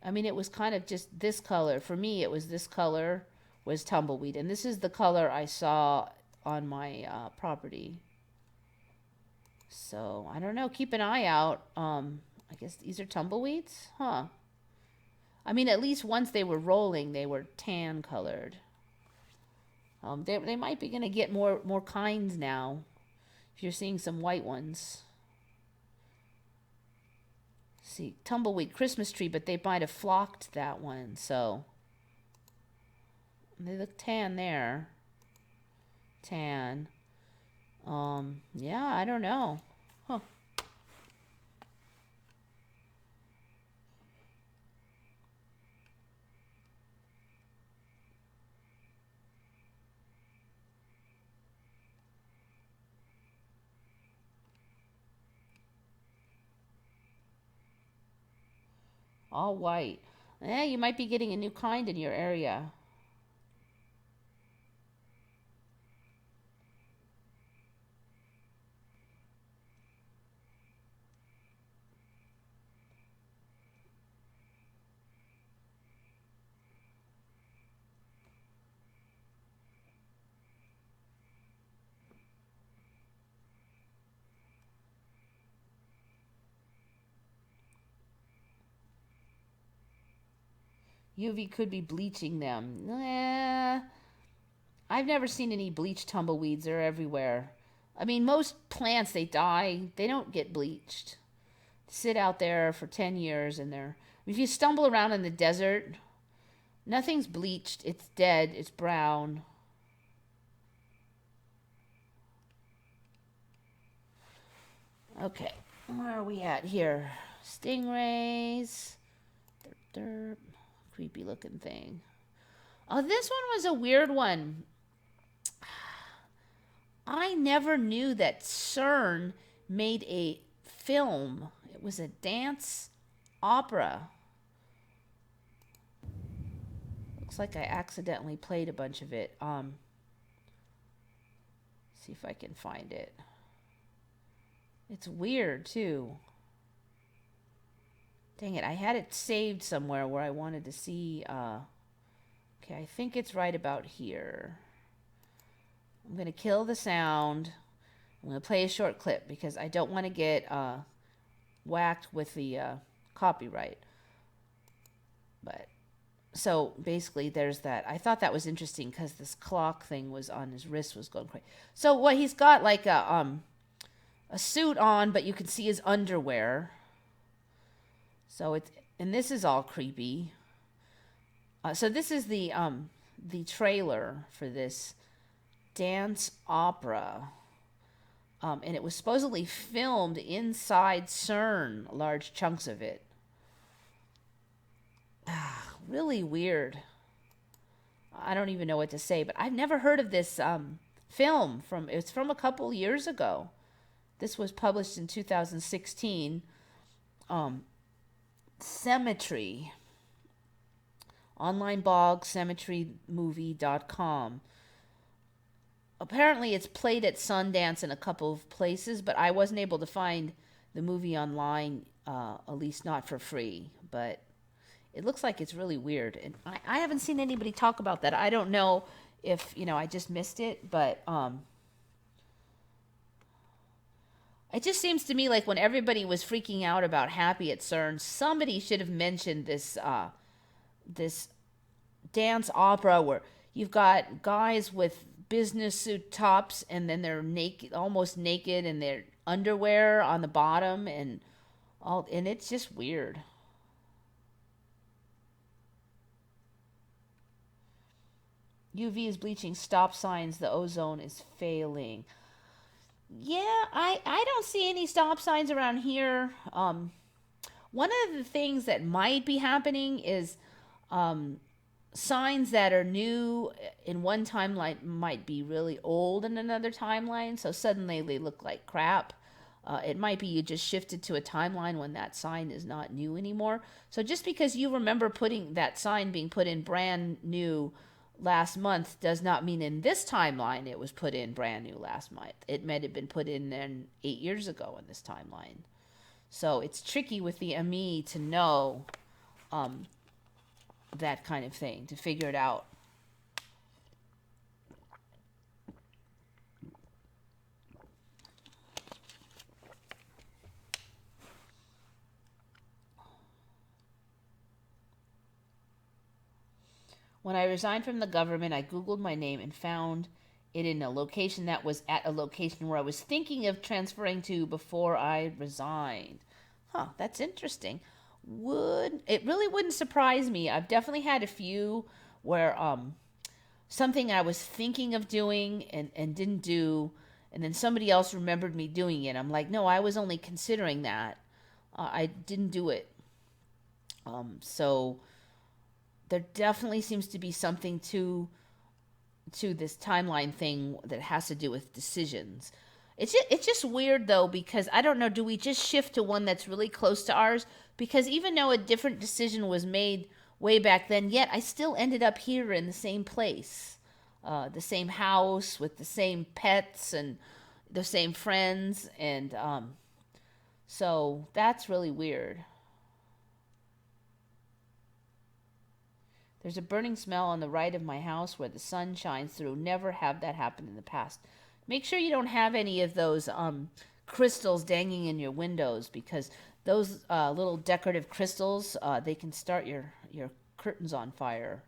I mean, it was kind of just this color. For me, it was this color was tumbleweed. And this is the color I saw on my property. So, I don't know. Keep an eye out. I guess these are tumbleweeds? Huh. I mean, at least once they were rolling, they were tan colored. They might be going to get more kinds now. If you're seeing some white ones. See, tumbleweed Christmas tree, but they might have flocked that one, so they look tan there. Tan. Yeah, I don't know. Huh. All white. You might be getting a new kind in your area. UV could be bleaching them. I've never seen any bleached tumbleweeds. They're everywhere. I mean, most plants, they die. They don't get bleached. Sit out there for 10 years and they're... If you stumble around in the desert, nothing's bleached. It's dead. It's brown. Okay. Where are we at here? Stingrays. Derp, derp. Creepy looking thing. Oh, this one was a weird one. I never knew that CERN made a film. It was a dance opera. Looks like I accidentally played a bunch of it. See if I can find it. It's weird too. Dang it, I had it saved somewhere where I wanted to see. Okay, I think it's right about here. I'm going to kill the sound. I'm going to play a short clip because I don't want to get whacked with the copyright. But so basically there's that. I thought that was interesting because this clock thing was on his wrist was going crazy. So what he's got like a suit on, but you can see his underwear. So it's, and this is all creepy. So this is the trailer for this dance opera. And it was supposedly filmed inside CERN, large chunks of it. Really weird. I don't even know what to say, but I've never heard of this film. It's from a couple years ago. This was published in 2016. Symmetry. Online blog, symmetrymovie.com. Apparently it's played at Sundance in a couple of places, but I wasn't able to find the movie online, at least not for free. But it looks like it's really weird. And I haven't seen anybody talk about that. I don't know if, I just missed it, but it just seems to me like when everybody was freaking out about Happy at CERN, somebody should have mentioned this this dance opera where you've got guys with business suit tops and then they're naked, almost naked, and their underwear on the bottom and it's just weird. UV is bleaching stop signs. The ozone is failing. Yeah, I don't see any stop signs around here. One of the things that might be happening is signs that are new in one timeline might be really old in another timeline, so suddenly they look like crap. It might be you just shifted to a timeline when that sign is not new anymore. So just because you remember putting that sign being put in brand new last month does not mean in this timeline it was put in brand new last month. It might have been put in then 8 years ago in this timeline. So it's tricky with the ME to know that kind of thing, to figure it out. When I resigned from the government, I Googled my name and found it in a location that was at a location where I was thinking of transferring to before I resigned. Huh, that's interesting. It really wouldn't surprise me. I've definitely had a few where something I was thinking of doing and didn't do, and then somebody else remembered me doing it. I'm like, no, I was only considering that. I didn't do it. So there definitely seems to be something to this timeline thing that has to do with decisions. It's just weird though, because I don't know, do we just shift to one that's really close to ours? Because even though a different decision was made way back then, yet I still ended up here in the same place, the same house with the same pets and the same friends, and so that's really weird. There's a burning smell on the right of my house where the sun shines through. Never have that happen in the past. Make sure you don't have any of those crystals dangling in your windows, because those little decorative crystals, they can start your curtains on fire.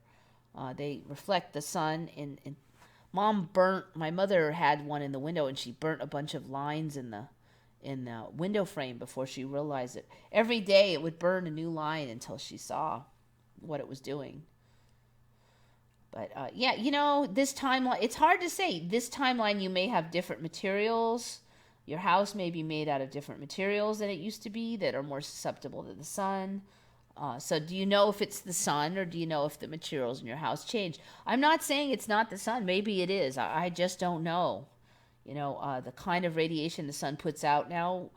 They reflect the sun. And my mother had one in the window, and she burnt a bunch of lines in the window frame before she realized it. Every day it would burn a new line until she saw what it was doing. But yeah, this timeline, it's hard to say. This timeline, you may have different materials. Your house may be made out of different materials than it used to be that are more susceptible to the sun. So do you know if it's the sun, or do you know if the materials in your house change? I'm not saying it's not the sun. Maybe it is. I just don't know. The kind of radiation the sun puts out now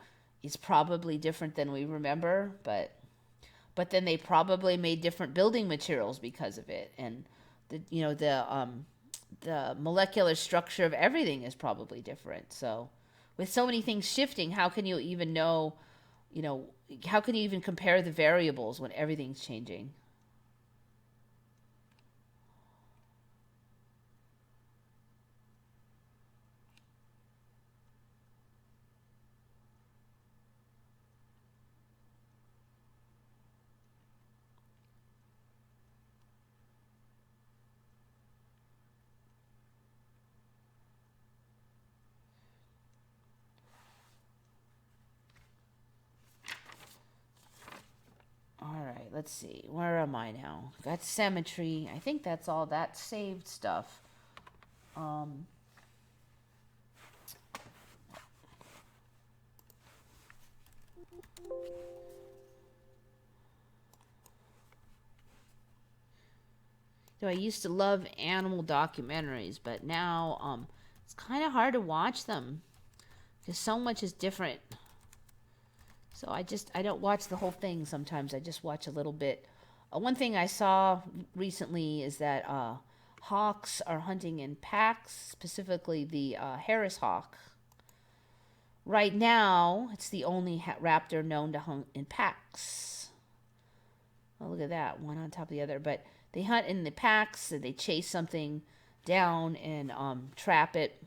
is probably different than we remember. But then they probably made different building materials because of it. And the the molecular structure of everything is probably different. So, with so many things shifting, how can you even know, you know, how can you even compare the variables when everything's changing? All right, let's see. Where am I now? Got symmetry. I think that's all that saved stuff. Um, I used to love animal documentaries, but now it's kind of hard to watch them because so much is different. So I don't watch the whole thing sometimes. I just watch a little bit. One thing I saw recently is that hawks are hunting in packs, specifically the Harris hawk. Right now, it's the only raptor known to hunt in packs. Oh, look at that, one on top of the other. But they hunt in the packs, and they chase something down and trap it.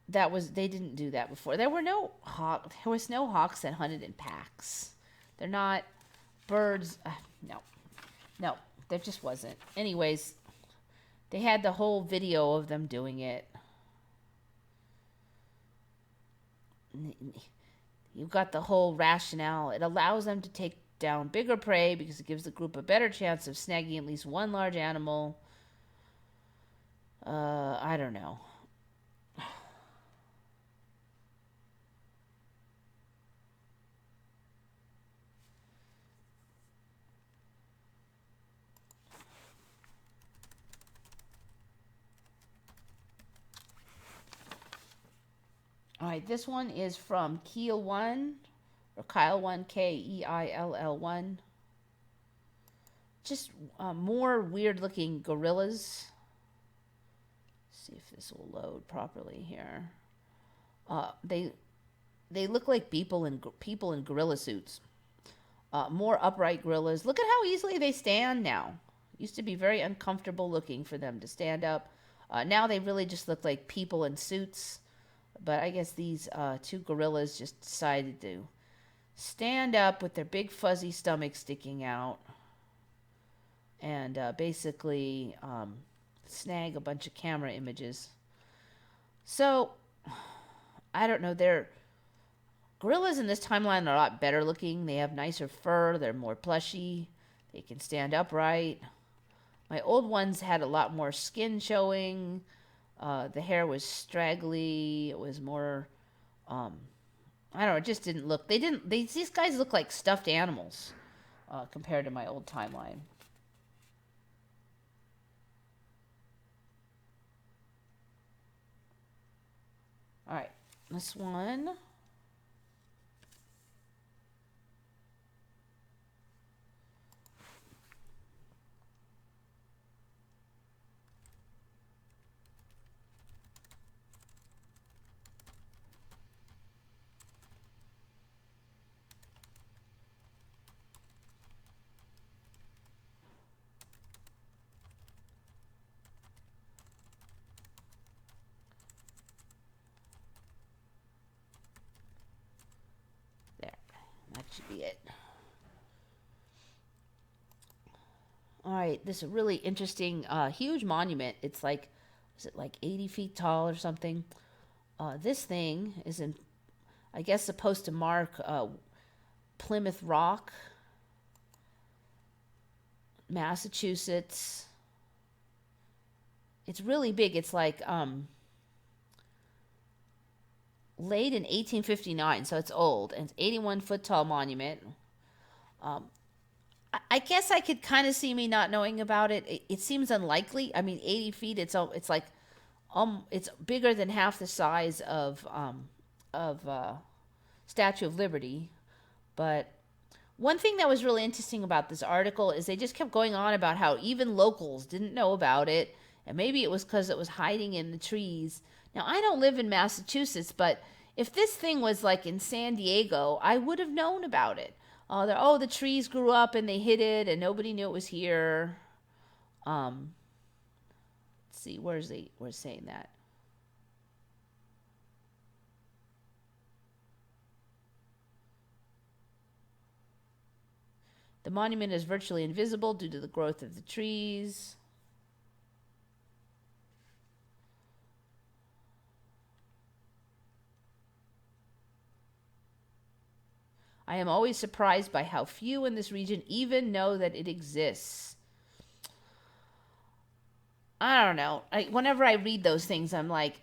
They didn't do that before. There was no hawks that hunted in packs. They're not birds. No, there just wasn't. Anyways, they had the whole video of them doing it. You've got the whole rationale. It allows them to take down bigger prey because it gives the group a better chance of snagging at least one large animal. I don't know. All right, this one is from Keel1, or Kyle1, Keill1. Just more weird-looking gorillas. Let's see if this will load properly here. They look like people in gorilla suits. More upright gorillas. Look at how easily they stand now. Used to be very uncomfortable looking for them to stand up. Now they really just look like people in suits. But I guess these two gorillas just decided to stand up with their big fuzzy stomachs sticking out and basically snag a bunch of camera images. So, I don't know. Gorillas in this timeline are a lot better looking. They have nicer fur. They're more plushy. They can stand upright. My old ones had a lot more skin showing. The hair was straggly. It was more, I don't know. It just didn't look. These guys look like stuffed animals compared to my old timeline. All right, this one. That should be it. All right, this is a really interesting, huge monument. It's like, is it like 80 feet tall or something? This thing is I guess, supposed to mark Plymouth Rock, Massachusetts. It's really big. It's like laid in 1859, so it's old, and it's 81-foot tall monument. I guess I could kind of see me not knowing about it. It seems unlikely. I mean, 80 feet. It's like it's bigger than half the size of Statue of Liberty, but One thing that was really interesting about this article is they just kept going on about how even locals didn't know about it, and maybe it was because it was hiding in the trees. Now, I don't live in Massachusetts, but if this thing was like in San Diego, I would have known about it. Oh, the trees grew up and they hid it, and nobody knew it was here. Let's see, where's saying that? The monument is virtually invisible due to the growth of the trees. I am always surprised by how few in this region even know that it exists. I don't know. Whenever I read those things, I'm like,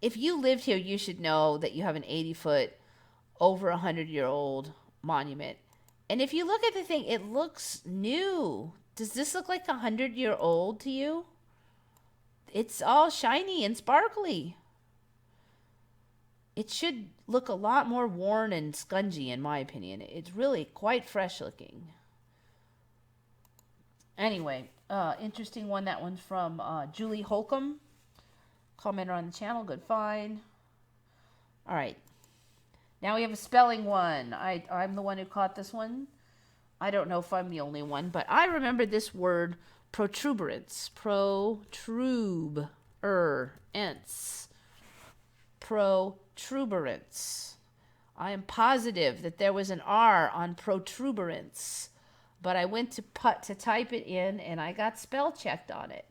if you lived here, you should know that you have an 80-foot, over 100-year-old monument. And if you look at the thing, it looks new. Does this look like 100-year-old to you? It's all shiny and sparkly. It should look a lot more worn and scungy, in my opinion. It's really quite fresh looking. Anyway, interesting one. That one's from Julie Holcomb. Commenter on the channel. Good find. All right. Now we have a spelling one. I'm the one who caught this one. I don't know if I'm the only one, but I remember this word, protuberance. Protuberance. I am positive that there was an R on protuberance, but I went to type it in and I got spell checked on it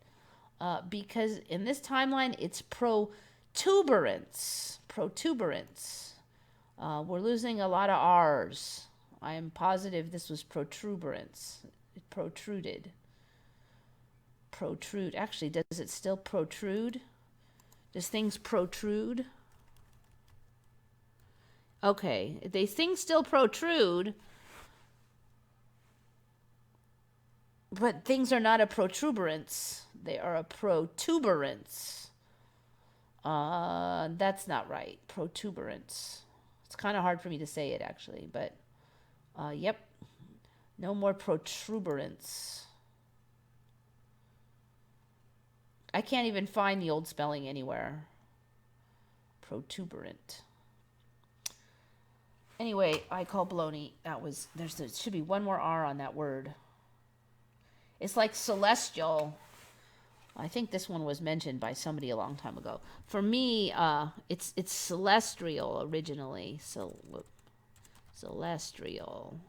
because in this timeline it's protuberance. We're losing a lot of R's. I am positive this was protuberance. It protruded. Protrude. Actually, does it still protrude? Does things protrude? Okay, things still protrude, but things are not a protuberance. They are a protuberance. That's not right. Protuberance. It's kind of hard for me to say it, actually, but yep. No more protuberance. I can't even find the old spelling anywhere. Protuberant. Anyway, I call baloney. There should be one more R on that word. It's like celestial. I think this one was mentioned by somebody a long time ago. For me, it's celestial originally. Celestial.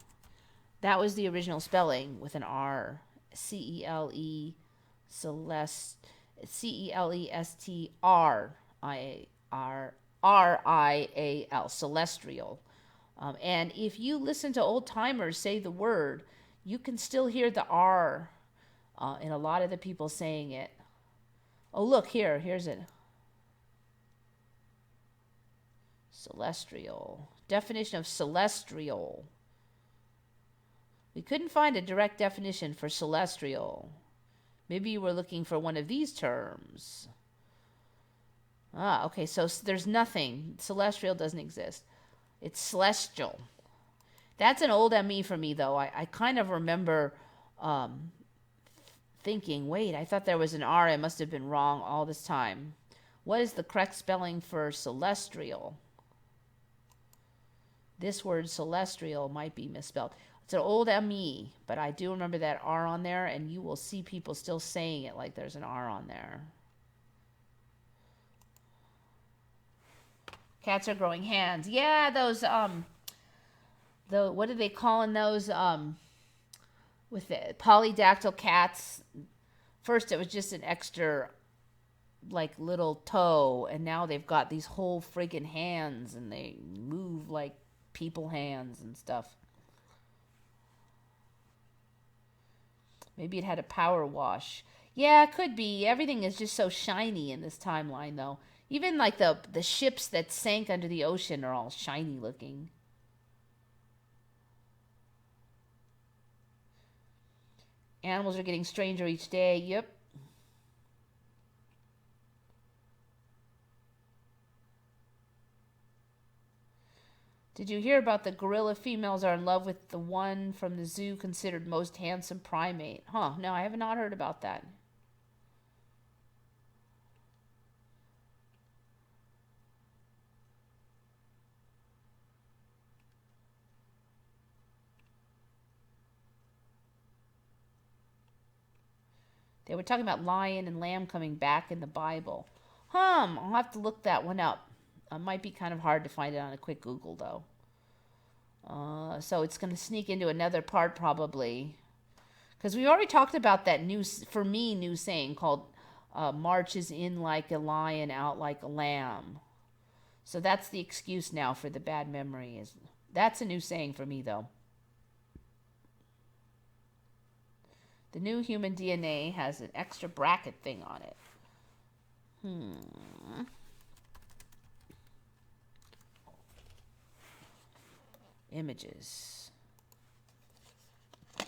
That was the original spelling with an R. C-E-L-E, C-E-L-E-S-T-R-I-A-R-R-I-A-L, celestial. And if you listen to old timers say the word, you can still hear the R in a lot of the people saying it. Oh, look, here's it. Celestial. Definition of celestial. We couldn't find a direct definition for celestial. Maybe you were looking for one of these terms. Okay, so there's nothing. Celestial doesn't exist. It's celestial. That's an old ME for me, though. I kind of remember thinking, wait, I thought there was an R. I must have been wrong all this time. What is the correct spelling for celestial? This word celestial might be misspelled. It's an old ME, but I do remember that R on there, and you will see people still saying it like there's an R on there. Cats are growing hands. Yeah, those, what are they calling those, with the polydactyl cats? First it was just an extra, like, little toe, and now they've got these whole friggin' hands, and they move like people hands and stuff. Maybe it had a power wash. Yeah, it could be. Everything is just so shiny in this timeline, though. Even like the ships that sank under the ocean are all shiny looking. Animals are getting stranger each day. Yep. Did you hear about the gorilla females are in love with the one from the zoo considered most handsome primate? Huh, no, I have not heard about that. They were talking about lion and lamb coming back in the Bible. I'll have to look that one up. It might be kind of hard to find it on a quick Google, though. So it's going to sneak into another part, probably. Because we already talked about that new, for me, new saying called marches in like a lion, out like a lamb. So that's the excuse now for the bad memory. That's a new saying for me, though. The new human DNA has an extra bracket thing on it. Images. All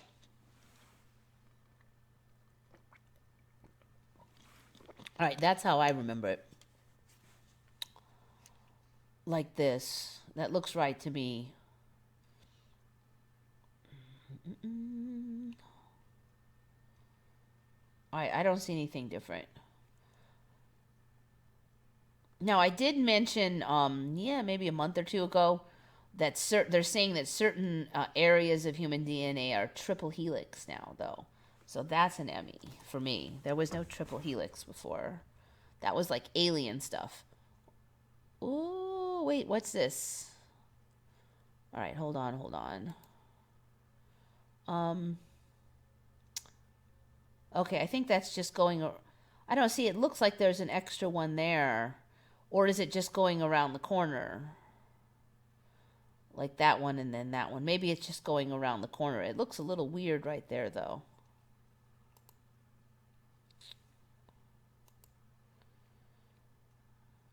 right, that's how I remember it. Like this. That looks right to me. I don't see anything different. Now, I did mention, maybe a month or two ago, that they're saying that certain areas of human DNA are triple helix now, though. So that's an Emmy for me. There was no triple helix before. That was like alien stuff. Ooh, wait, what's this? All right, hold on. Okay, I think that's just going... I don't see, it looks like there's an extra one there. Or is it just going around the corner? Like that one and then that one. Maybe it's just going around the corner. It looks a little weird right there, though.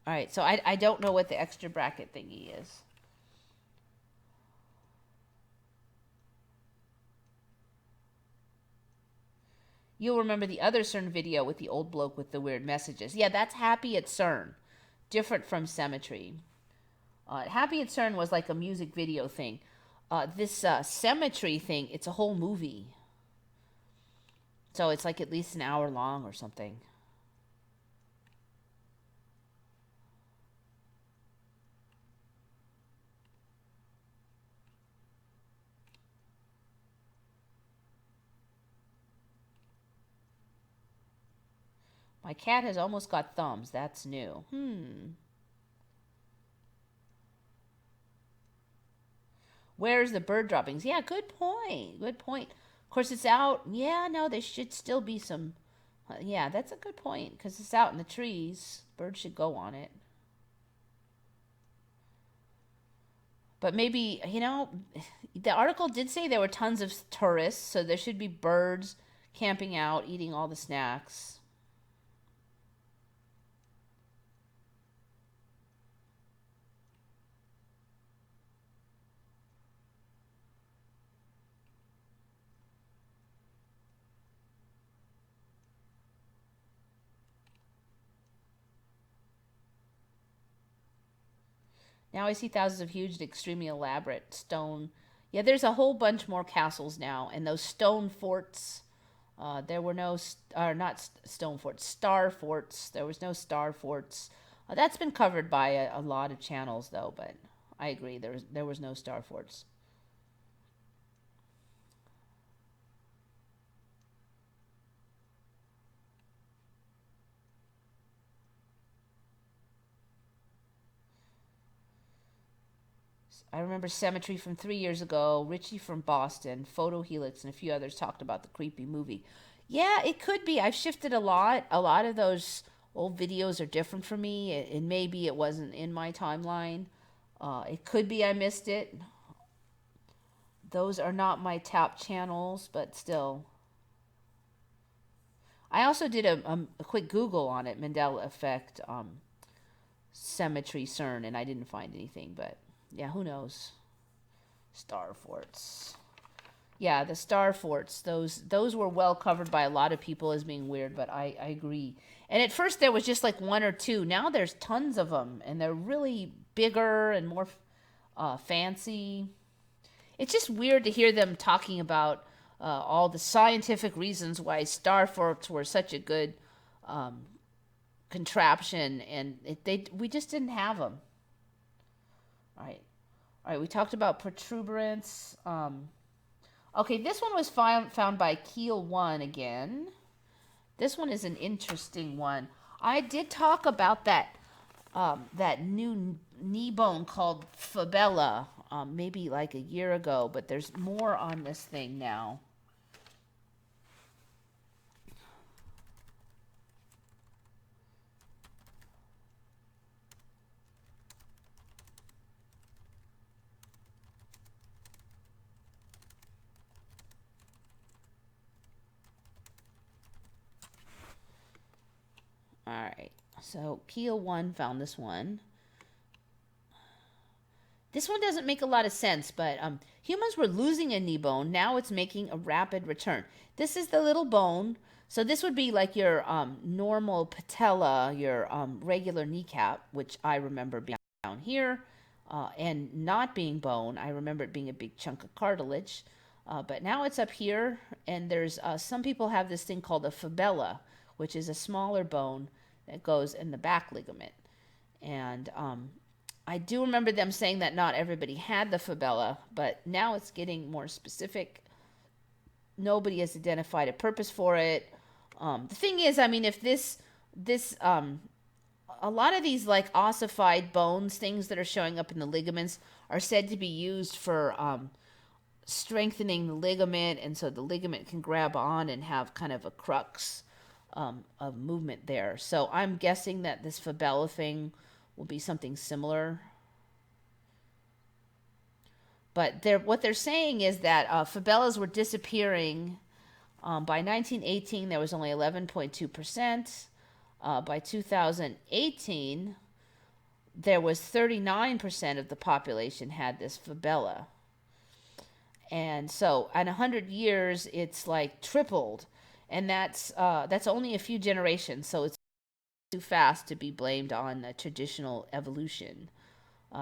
All right, so I don't know what the extra bracket thingy is. You'll remember the other CERN video with the old bloke with the weird messages. Yeah, that's Happy at CERN. Different from Symmetry. Happy at CERN was like a music video thing. This Symmetry thing, it's a whole movie. So it's like at least an hour long or something. My cat has almost got thumbs. That's new. Where's the bird droppings? Yeah, good point. Good point. Of course, it's out. Yeah, no, there should still be some. Yeah, that's a good point because it's out in the trees. Birds should go on it. But maybe, the article did say there were tons of tourists, so there should be birds camping out, eating all the snacks. Now I see thousands of huge and extremely elaborate stone. Yeah, there's a whole bunch more castles now, and those stone forts. There were no, not stone forts, star forts. There was no star forts. That's been covered by a lot of channels, though. But I agree, there was no star forts. I remember Symmetry from 3 years ago, Richie from Boston, Photo Helix, and a few others talked about the creepy movie. Yeah, it could be. I've shifted a lot. A lot of those old videos are different for me, and maybe it wasn't in my timeline. It could be I missed it. Those are not my top channels, but still. I also did a quick Google on it, Mandela Effect, Symmetry, CERN, and I didn't find anything, but... yeah, who knows? Star forts. Yeah, the star forts. Those were well covered by a lot of people as being weird, but I agree. And at first there was just like one or two. Now there's tons of them, and they're really bigger and more fancy. It's just weird to hear them talking about all the scientific reasons why star forks were such a good contraption, and we just didn't have them. All right. We talked about protuberance. Okay, this one was found by Keel 1 again. This one is an interesting one. I did talk about that new knee bone called fabella, maybe like a year ago, but there's more on this thing now. All right, so Keel 1 found this one. This one doesn't make a lot of sense, but humans were losing a knee bone. Now it's making a rapid return. This is the little bone. So this would be like your normal patella, your regular kneecap, which I remember being down here, and not being bone. I remember it being a big chunk of cartilage. But now it's up here, and there's some people have this thing called a fabella, which is a smaller bone that goes in the back ligament. And I do remember them saying that not everybody had the fabella, but now it's getting more specific. Nobody has identified a purpose for it. The thing is, I mean, if this a lot of these like ossified bones, things that are showing up in the ligaments, are said to be used for strengthening the ligament, and so the ligament can grab on and have kind of a crux of movement there. So I'm guessing that this fabella thing will be something similar. But what they're saying is that fabellas were disappearing. By 1918, there was only 11.2%. By 2018, there was 39% of the population had this fabella. And so in 100 years, it's like tripled. And that's only a few generations, so it's too fast to be blamed on traditional evolution.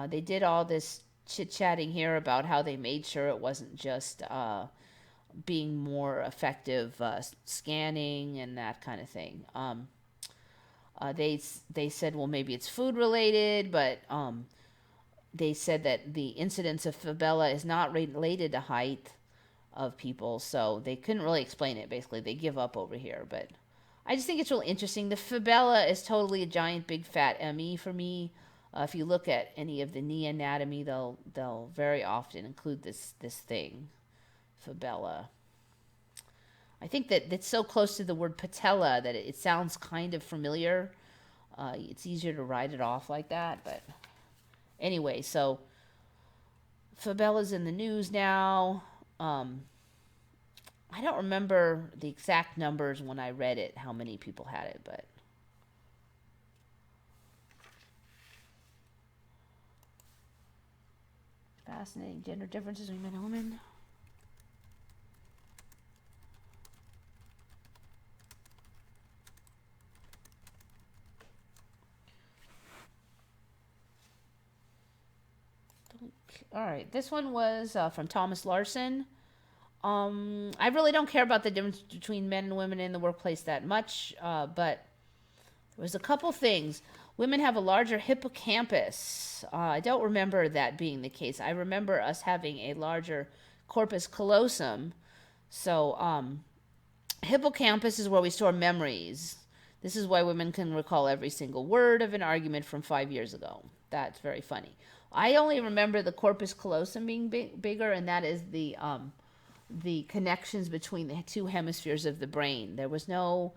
They did all this chit-chatting here about how they made sure it wasn't just being more effective scanning and that kind of thing. They said, well, maybe it's food related, but they said that the incidence of fabella is not related to height of people, so they couldn't really explain it. Basically, they give up over here. But I just think it's really interesting. The fabella is totally a giant, big, fat ME for me. If you look at any of the knee anatomy, they'll very often include this thing, fabella. I think that it's so close to the word patella that it sounds kind of familiar. It's easier to write it off like that. But anyway, so fabella's in the news now. I don't remember the exact numbers when I read it, how many people had it, but fascinating gender differences between men and women. All right, this one was from Thomas Larson. I really don't care about the difference between men and women in the workplace that much, but there was a couple things. Women have a larger hippocampus. I don't remember that being the case. I remember us having a larger corpus callosum. So, hippocampus is where we store memories. This is why women can recall every single word of an argument from 5 years ago. That's very funny. I only remember the corpus callosum being bigger, and that is the connections between the two hemispheres of the brain. There was no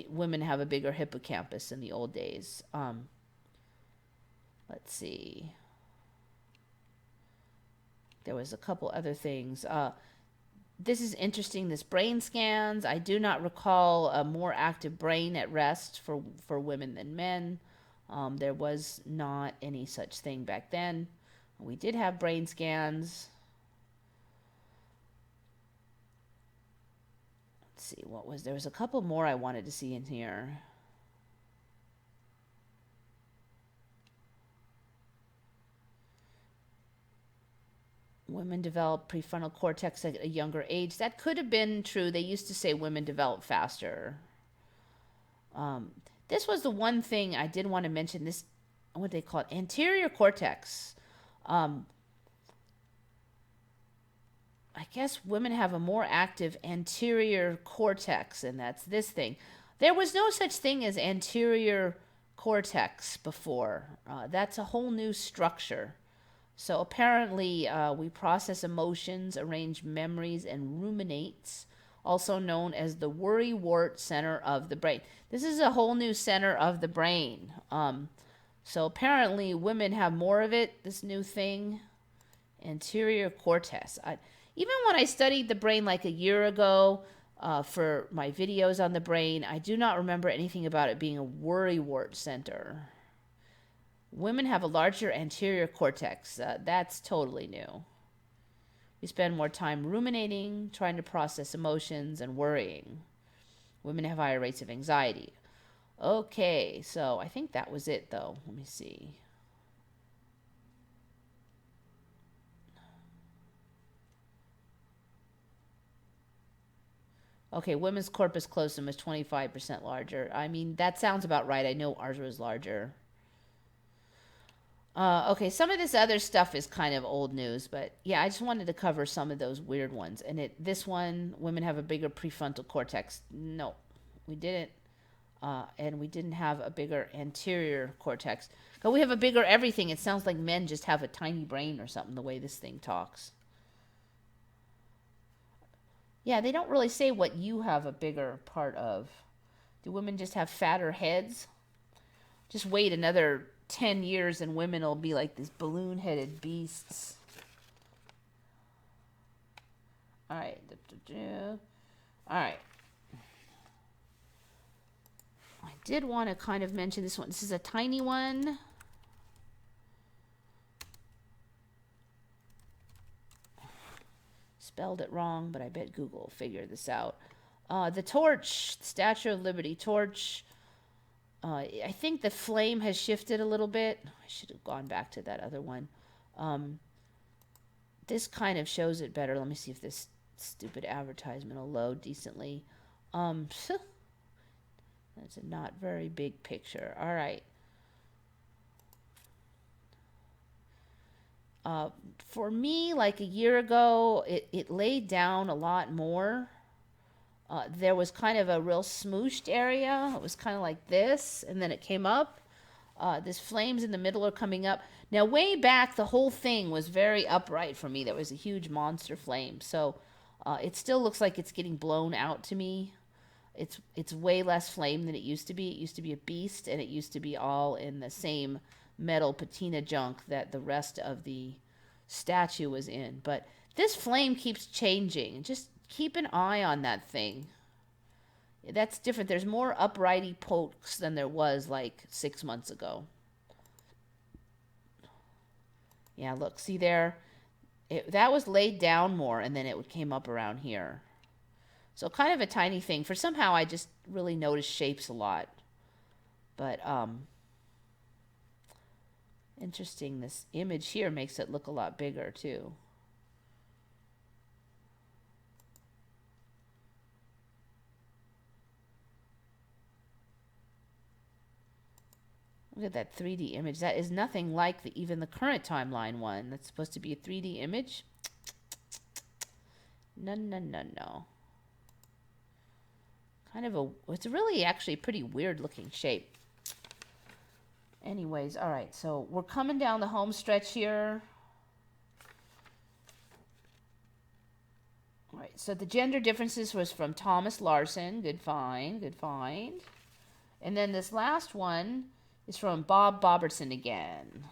women have a bigger hippocampus in the old days. Let's see. There was a couple other things. This is interesting, this brain scans. I do not recall a more active brain at rest for women than men. There was not any such thing back then. We did have brain scans. Let's see, there was a couple more I wanted to see in here. Women develop prefrontal cortex at a younger age. That could have been true. They used to say women develop faster. This was the one thing I did want to mention. This, what they call it, anterior cortex. I guess women have a more active anterior cortex, and that's this thing. There was no such thing as anterior cortex before. That's a whole new structure. So apparently, we process emotions, arrange memories, and ruminates, also known as the worrywart center of the brain. This is a whole new center of the brain. So apparently, women have more of it, this new thing, anterior cortex. Even when I studied the brain like a year ago for my videos on the brain, I do not remember anything about it being a worrywart center. Women have a larger anterior cortex. That's totally new. We spend more time ruminating, trying to process emotions, and worrying. Women have higher rates of anxiety. Okay, so I think that was it, though. Let me see. Okay, women's corpus callosum is 25% larger. I mean, that sounds about right. I know ours was larger. Okay, some of this other stuff is kind of old news, but yeah, I just wanted to cover some of those weird ones. And this one, women have a bigger prefrontal cortex. No, we didn't. And we didn't have a bigger anterior cortex. But we have a bigger everything. It sounds like men just have a tiny brain or something, the way this thing talks. Yeah, they don't really say what you have a bigger part of. Do women just have fatter heads? Just wait another 10 years and women will be like these balloon-headed beasts. All right. All right. I did want to kind of mention this one. This is a tiny one. Spelled it wrong, but I bet Google will figure this out. The torch, the Statue of Liberty torch. I think the flame has shifted a little bit. I should have gone back to that other one. This kind of shows it better. Let me see if this stupid advertisement will load decently. That's a not very big picture. All right. For me, like a year ago, it laid down a lot more. There was kind of a real smooshed area. It was kind of like this, and then it came up. This flames in the middle are coming up. Now, way back, the whole thing was very upright for me. There was a huge monster flame. So it still looks like it's getting blown out to me. It's way less flame than it used to be. It used to be a beast, and it used to be all in the same metal patina junk that the rest of the statue was in. But this flame keeps changing. Just keep an eye on that thing. That's different. There's more uprighty pokes than there was like 6 months ago. Yeah, look, see there? That was laid down more, and then it came up around here. So kind of a tiny thing. For somehow I just really notice shapes a lot. But interesting, this image here makes it look a lot bigger too. Look at that 3D image. That is nothing like even the current timeline one. That's supposed to be a 3D image. No, no, no, no. Kind of it's really actually a pretty weird looking shape. Anyways, all right, so we're coming down the home stretch here. All right, so the gender differences was from Thomas Larson. Good find, good find. And then this last one is from Bob Bobertson again.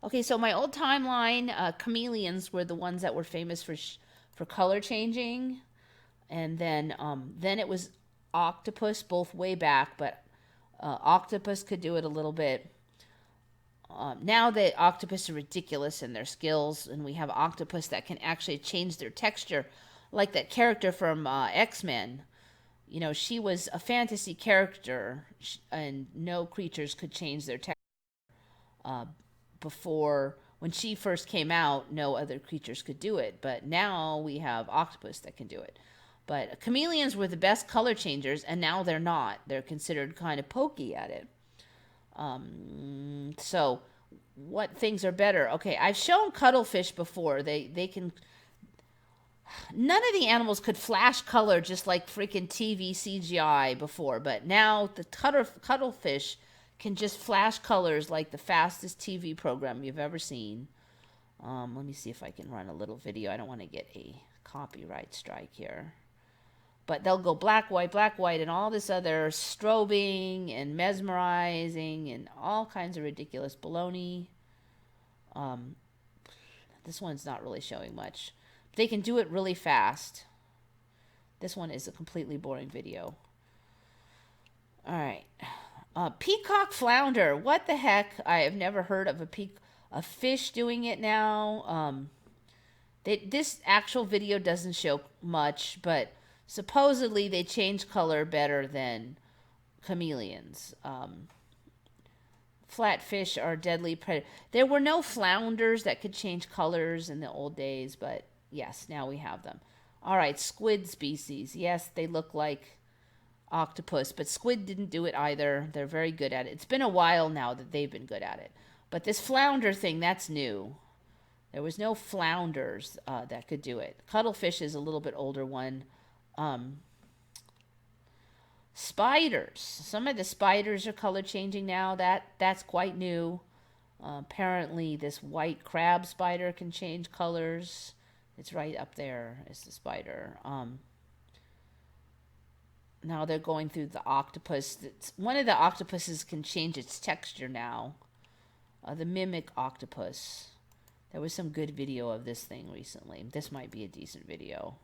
Okay, so my old timeline, chameleons were the ones that were famous for color changing, and then it was octopus, both way back, but octopus could do it a little bit. Now the octopus are ridiculous in their skills, and we have octopus that can actually change their texture, like that character from X-Men. You know, she was a fantasy character, and no creatures could change their texture. Before, when she first came out, no other creatures could do it, but now we have octopus that can do it. But chameleons were the best color changers, and now they're not. They're considered kind of pokey at it. So what things are better? Okay, I've shown cuttlefish before. They can. None of the animals could flash color just like freaking TV CGI before, but now the cuttlefish can just flash colors like the fastest TV program you've ever seen. Let me see if I can run a little video. I don't want to get a copyright strike here. But they'll go black, white, and all this other strobing and mesmerizing and all kinds of ridiculous baloney. This one's not really showing much. They can do it really fast. This one is a completely boring video. All right. Peacock flounder. What the heck? I have never heard of a fish doing it now. This actual video doesn't show much, but supposedly they change color better than chameleons. Flatfish are deadly predator. There were no flounders that could change colors in the old days, but yes, now we have them. All right, squid species. Yes, they look like octopus, but squid didn't do it either. They're very good at it. It's been a while now that they've been good at it. But this flounder thing, that's new. There was no flounders that could do it. Cuttlefish is a little bit older one. Spiders. Some of the spiders are color changing now. That's quite new. Apparently this white crab spider can change colors. It's right up there as the spider. Now they're going through the octopus. One of the octopuses can change its texture now. The mimic octopus. There was some good video of this thing recently. This might be a decent video,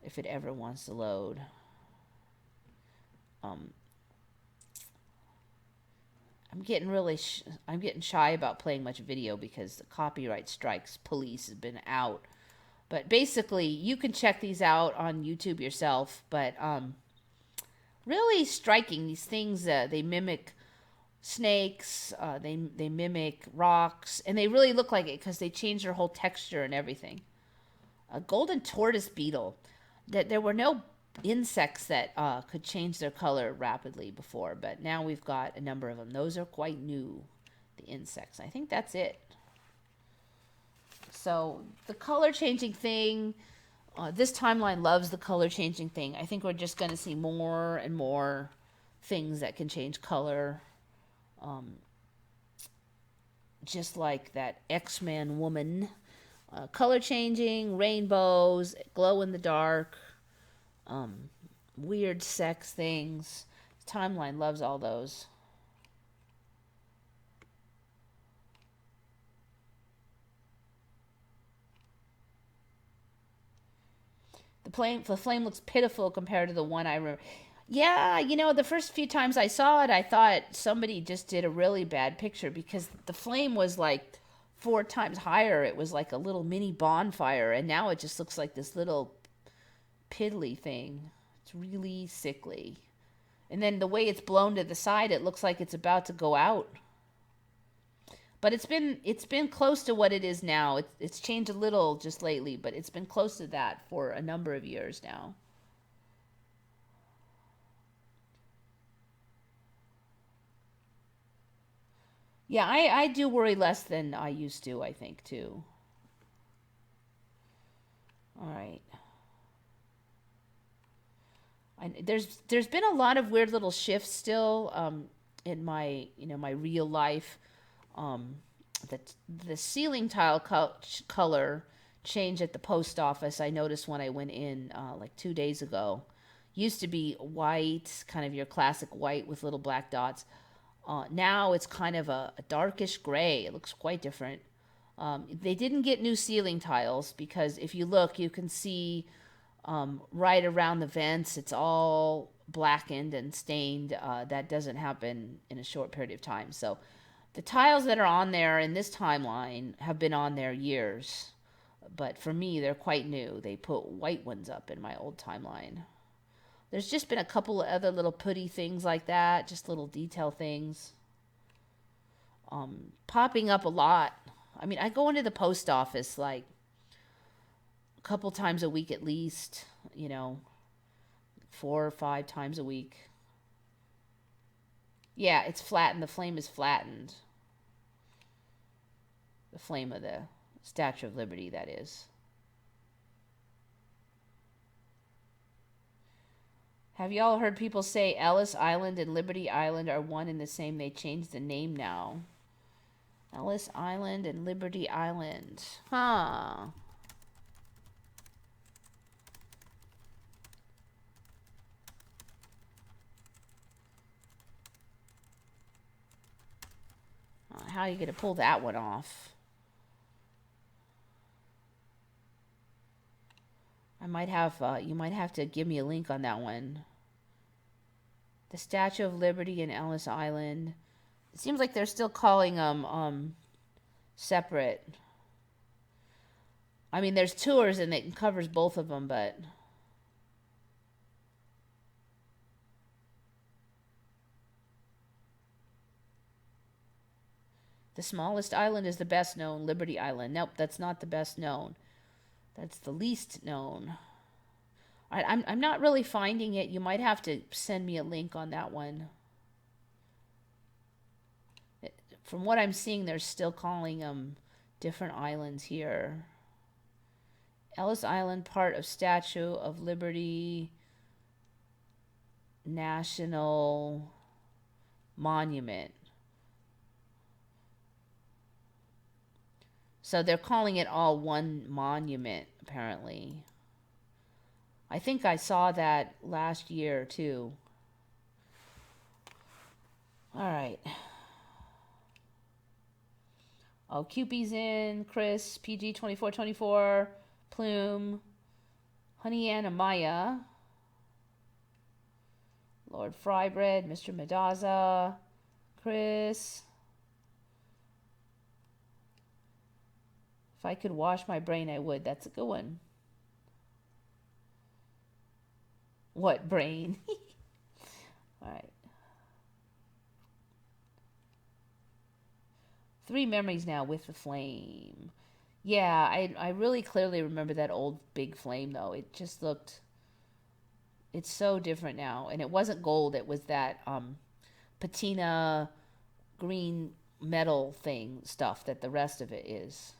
if it ever wants to load. I'm getting shy about playing much video because the copyright strikes police has been out. But basically, you can check these out on YouTube yourself. But really striking, these things. They mimic snakes. They mimic rocks, and they really look like it because they change their whole texture and everything. A golden tortoise beetle. That there were no insects that could change their color rapidly before, but now we've got a number of them. Those are quite new, the insects. I think that's it. So the color changing thing, this timeline loves the color changing thing. I think we're just going to see more and more things that can change color. Just like that X-Men woman. Color changing, rainbows, glow in the dark, weird sex things. Timeline loves all those. The flame looks pitiful compared to the one I remember. Yeah, you know, the first few times I saw it, I thought somebody just did a really bad picture because the flame was like 4 times higher. It was like a little mini bonfire, and now it just looks like this little piddly thing. It's really sickly. And then the way it's blown to the side, it looks like it's about to go out. But it's been close to what it is now. It's changed a little just lately, but it's been close to that for a number of years now. Yeah, I do worry less than I used to, I think, too. All right. There's been a lot of weird little shifts still in my my real life. The ceiling tile color change at the post office. I noticed when I went in like 2 days ago. Used to be white, kind of your classic white with little black dots. Now it's kind of a darkish gray. It looks quite different. They didn't get new ceiling tiles because if you look, you can see right around the vents, it's all blackened and stained. That doesn't happen in a short period of time. So the tiles that are on there in this timeline have been on there years. But for me, they're quite new. They put white ones up in my old timeline. There's just been a couple of other little putty things like that, just little detail things popping up a lot. I mean, I go into the post office like a couple times a week at least, 4 or 5 times a week. Yeah, it's flattened. The flame is flattened. The flame of the Statue of Liberty, that is. Have y'all heard people say Ellis Island and Liberty Island are one and the same? They changed the name now. Ellis Island and Liberty Island. Huh. How are you going to pull that one off? I might have, you might have to give me a link on that one. The Statue of Liberty and Ellis Island. It seems like they're still calling them separate. I mean, there's tours and it covers both of them, but the smallest island is the best known, Liberty Island. Nope, that's not the best known. That's the least known. All right, I'm not really finding it. You might have to send me a link on that one. From what I'm seeing, they're still calling them different islands here. Ellis Island, part of Statue of Liberty National Monument. So they're calling it all one monument, apparently. I think I saw that last year, too. All right. Oh, Cupie's in, Chris, PG2424, Plume, Honey Ann Amaya, Lord Frybread, Mr. Medaza, Chris. If I could wash my brain, I would. That's a good one. What brain? All right. 3 memories now with the flame. Yeah, I really clearly remember that old big flame, though. It just looked... It's so different now. And it wasn't gold. It was that patina green metal thing stuff that the rest of it is.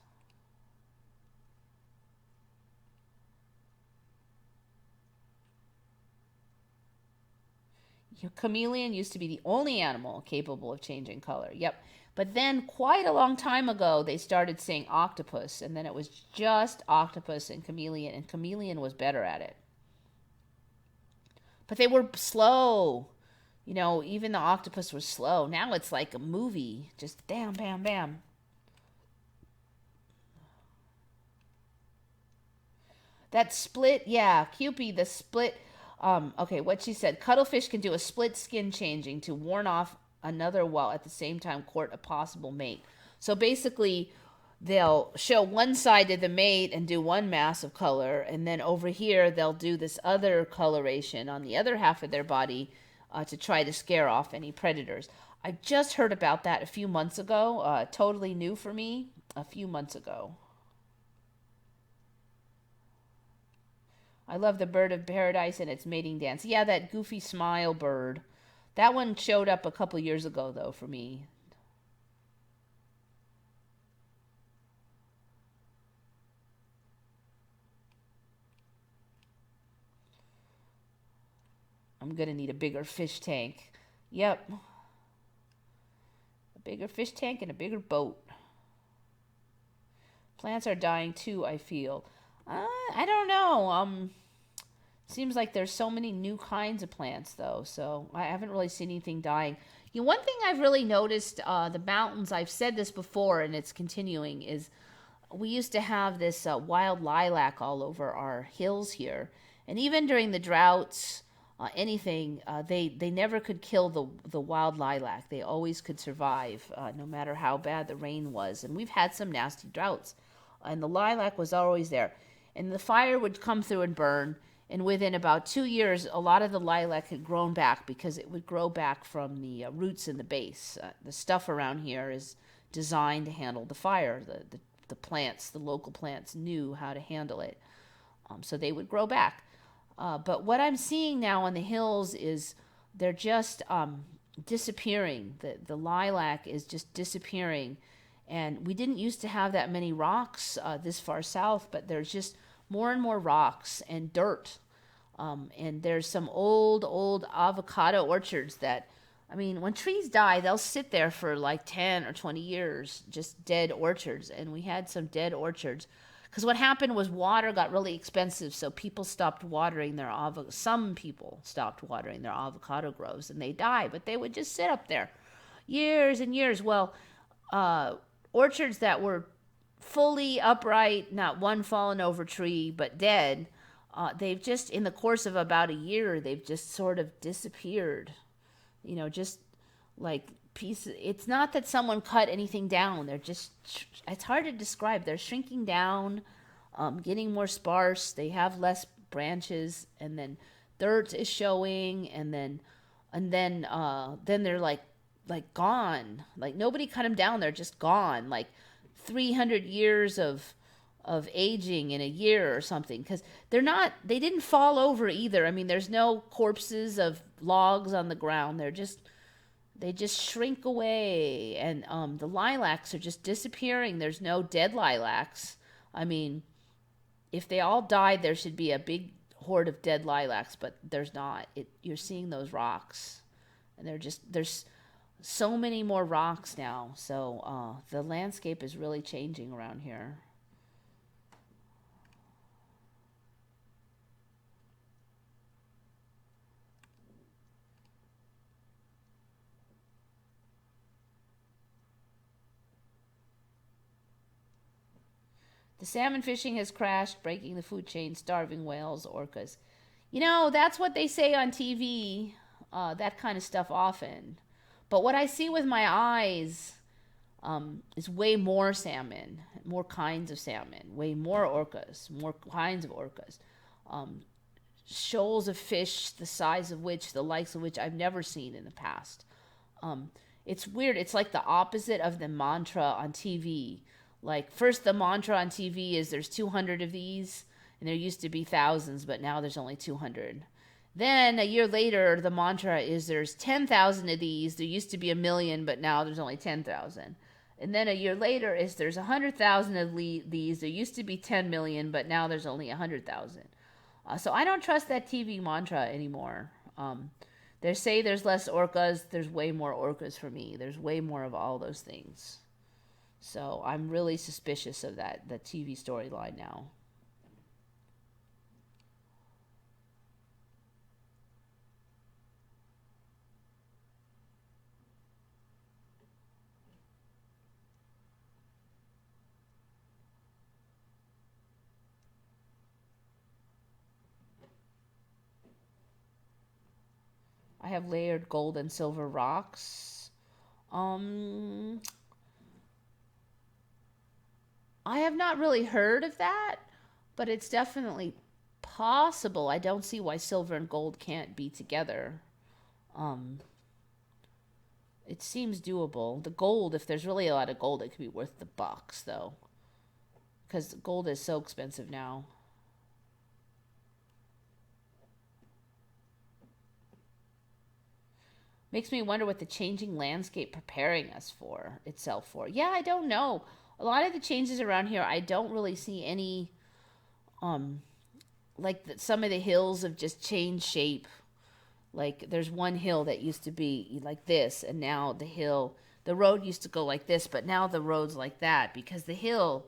Chameleon used to be the only animal capable of changing color. Yep. But then quite a long time ago, they started saying octopus, and then it was just octopus and chameleon was better at it. But they were slow. Even the octopus was slow. Now it's like a movie. Just bam, bam, bam. That split, yeah, Cupid, the split... okay, what she said. Cuttlefish can do a split skin changing to warn off another while at the same time court a possible mate. So basically, they'll show one side to the mate and do one mass of color, and then over here they'll do this other coloration on the other half of their body to try to scare off any predators. I just heard about that a few months ago. Totally new for me a few months ago. I love the bird of paradise and its mating dance. Yeah, that goofy smile bird. That one showed up a couple years ago, though, for me. I'm going to need a bigger fish tank. Yep. A bigger fish tank and a bigger boat. Plants are dying, too, I feel. I don't know. Seems like there's so many new kinds of plants, though, so I haven't really seen anything dying. One thing I've really noticed, the mountains, I've said this before, and it's continuing, is we used to have this wild lilac all over our hills here. And even during the droughts, anything, they never could kill the wild lilac. They always could survive, no matter how bad the rain was. And we've had some nasty droughts, and the lilac was always there. And the fire would come through and burn, and within about 2 years, a lot of the lilac had grown back because it would grow back from the roots in the base. The stuff around here is designed to handle the fire. The plants, the local plants, knew how to handle it, so they would grow back. But what I'm seeing now on the hills is they're just disappearing. The lilac is just disappearing. And we didn't used to have that many rocks this far south, but there's just more and more rocks and dirt. And there's some old avocado orchards that, I mean, when trees die, they'll sit there for like 10 or 20 years, just dead orchards. And we had some dead orchards. Because what happened was water got really expensive, so people stopped watering their some people stopped watering their avocado groves, and they died. But they would just sit up there years and years. Well, orchards that were fully upright, not one fallen over tree, but dead, they've just, in the course of about a year, they've just sort of disappeared. You know, just like pieces. It's not that someone cut anything down. They're just, it's hard to describe. They're shrinking down, getting more sparse. They have less branches, and then dirt is showing, and then they're like gone. Like nobody cut them down. They're just gone. Like 300 years of aging in a year or something, because they didn't fall over either. I mean, there's no corpses of logs on the ground. They just shrink away, and the lilacs are just disappearing. There's no dead lilacs. I mean, if they all died, there should be a big horde of dead lilacs, but there's not. You're seeing those rocks, and there's so many more rocks now. So the landscape is really changing around here. The salmon fishing has crashed, breaking the food chain, starving whales, orcas. You know, that's what they say on TV, that kind of stuff often. But what I see with my eyes is way more salmon, more kinds of salmon, way more orcas, more kinds of orcas. Shoals of fish the size of which, the likes of which I've never seen in the past. It's weird. It's like the opposite of the mantra on TV. Like, first the mantra on TV is there's 200 of these, and there used to be thousands, but now there's only 200. Then a year later, the mantra is there's 10,000 of these. There used to be 1,000,000, but now there's only 10,000. And then a year later is there's 100,000 of these. There used to be 10 million, but now there's only 100,000. So I don't trust that TV mantra anymore. They say there's less orcas. There's way more orcas for me. There's way more of all those things. So I'm really suspicious of the TV storyline now. I have layered gold and silver rocks. I have not really heard of that, but it's definitely possible. I don't see why silver and gold can't be together. It seems doable. The gold, if there's really a lot of gold, it could be worth the bucks, though, because gold is so expensive now. Makes me wonder what the changing landscape preparing us for itself for. Yeah, I don't know. A lot of the changes around here, I don't really see any, some of the hills have just changed shape. Like, there's one hill that used to be like this, and now the road used to go like this, but now the road's like that, because the hill,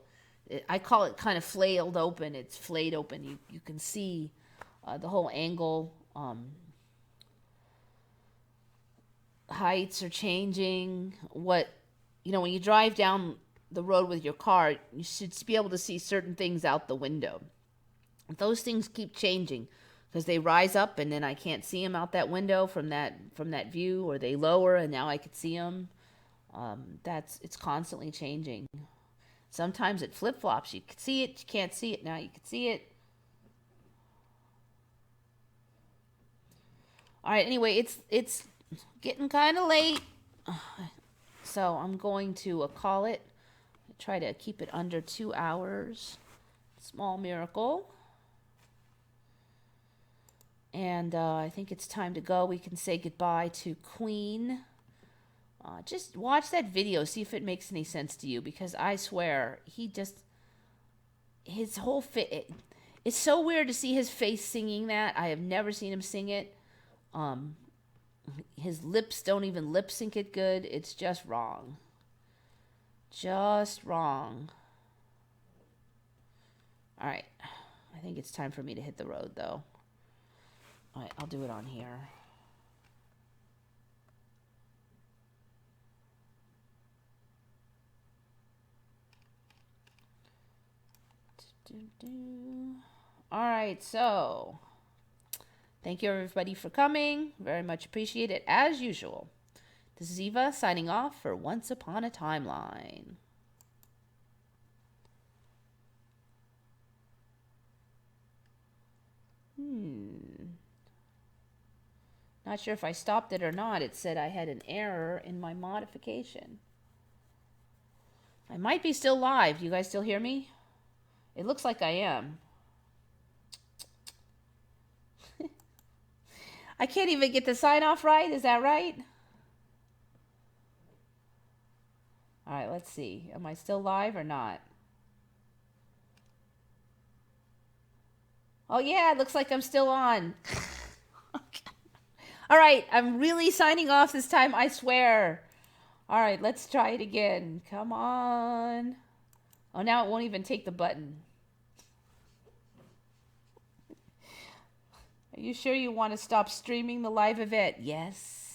I call it kind of flailed open. It's flayed open. You can see the whole angle. Heights are changing. When you drive down the road with your car, you should be able to see certain things out the window. Those things keep changing. because they rise up and then I can't see them out that window from that view, or they lower and now I could see them. It's constantly changing. Sometimes it flip-flops. You can see it, you can't see it. Now you can see it. All right, anyway, it's getting kind of late. So I'm going to call it. Try to keep it under 2 hours. Small miracle. And I think it's time to go. We can say goodbye to Queen. Just watch that video, see if it makes any sense to you, because I swear, his whole face, it's so weird to see his face singing that. I have never seen him sing it. His lips don't even lip sync it good. It's just wrong. Just wrong. All right. I think it's time for me to hit the road, though. All right, I'll do it on here. All right, so thank you everybody for coming. Very much appreciate it as usual. This is Eva signing off for Once Upon a Timeline. Not sure if I stopped it or not. It said I had an error in my modification. I might be still live. You guys still hear me? It looks like I am. I can't even get the sign off right. Is that right? All right, let's see. Am I still live or not? Oh, yeah, it looks like I'm still on. Okay. All right, I'm really signing off this time, I swear. All right, let's try it again. Come on. Oh, now it won't even take the button. Are you sure you want to stop streaming the live event? Yes.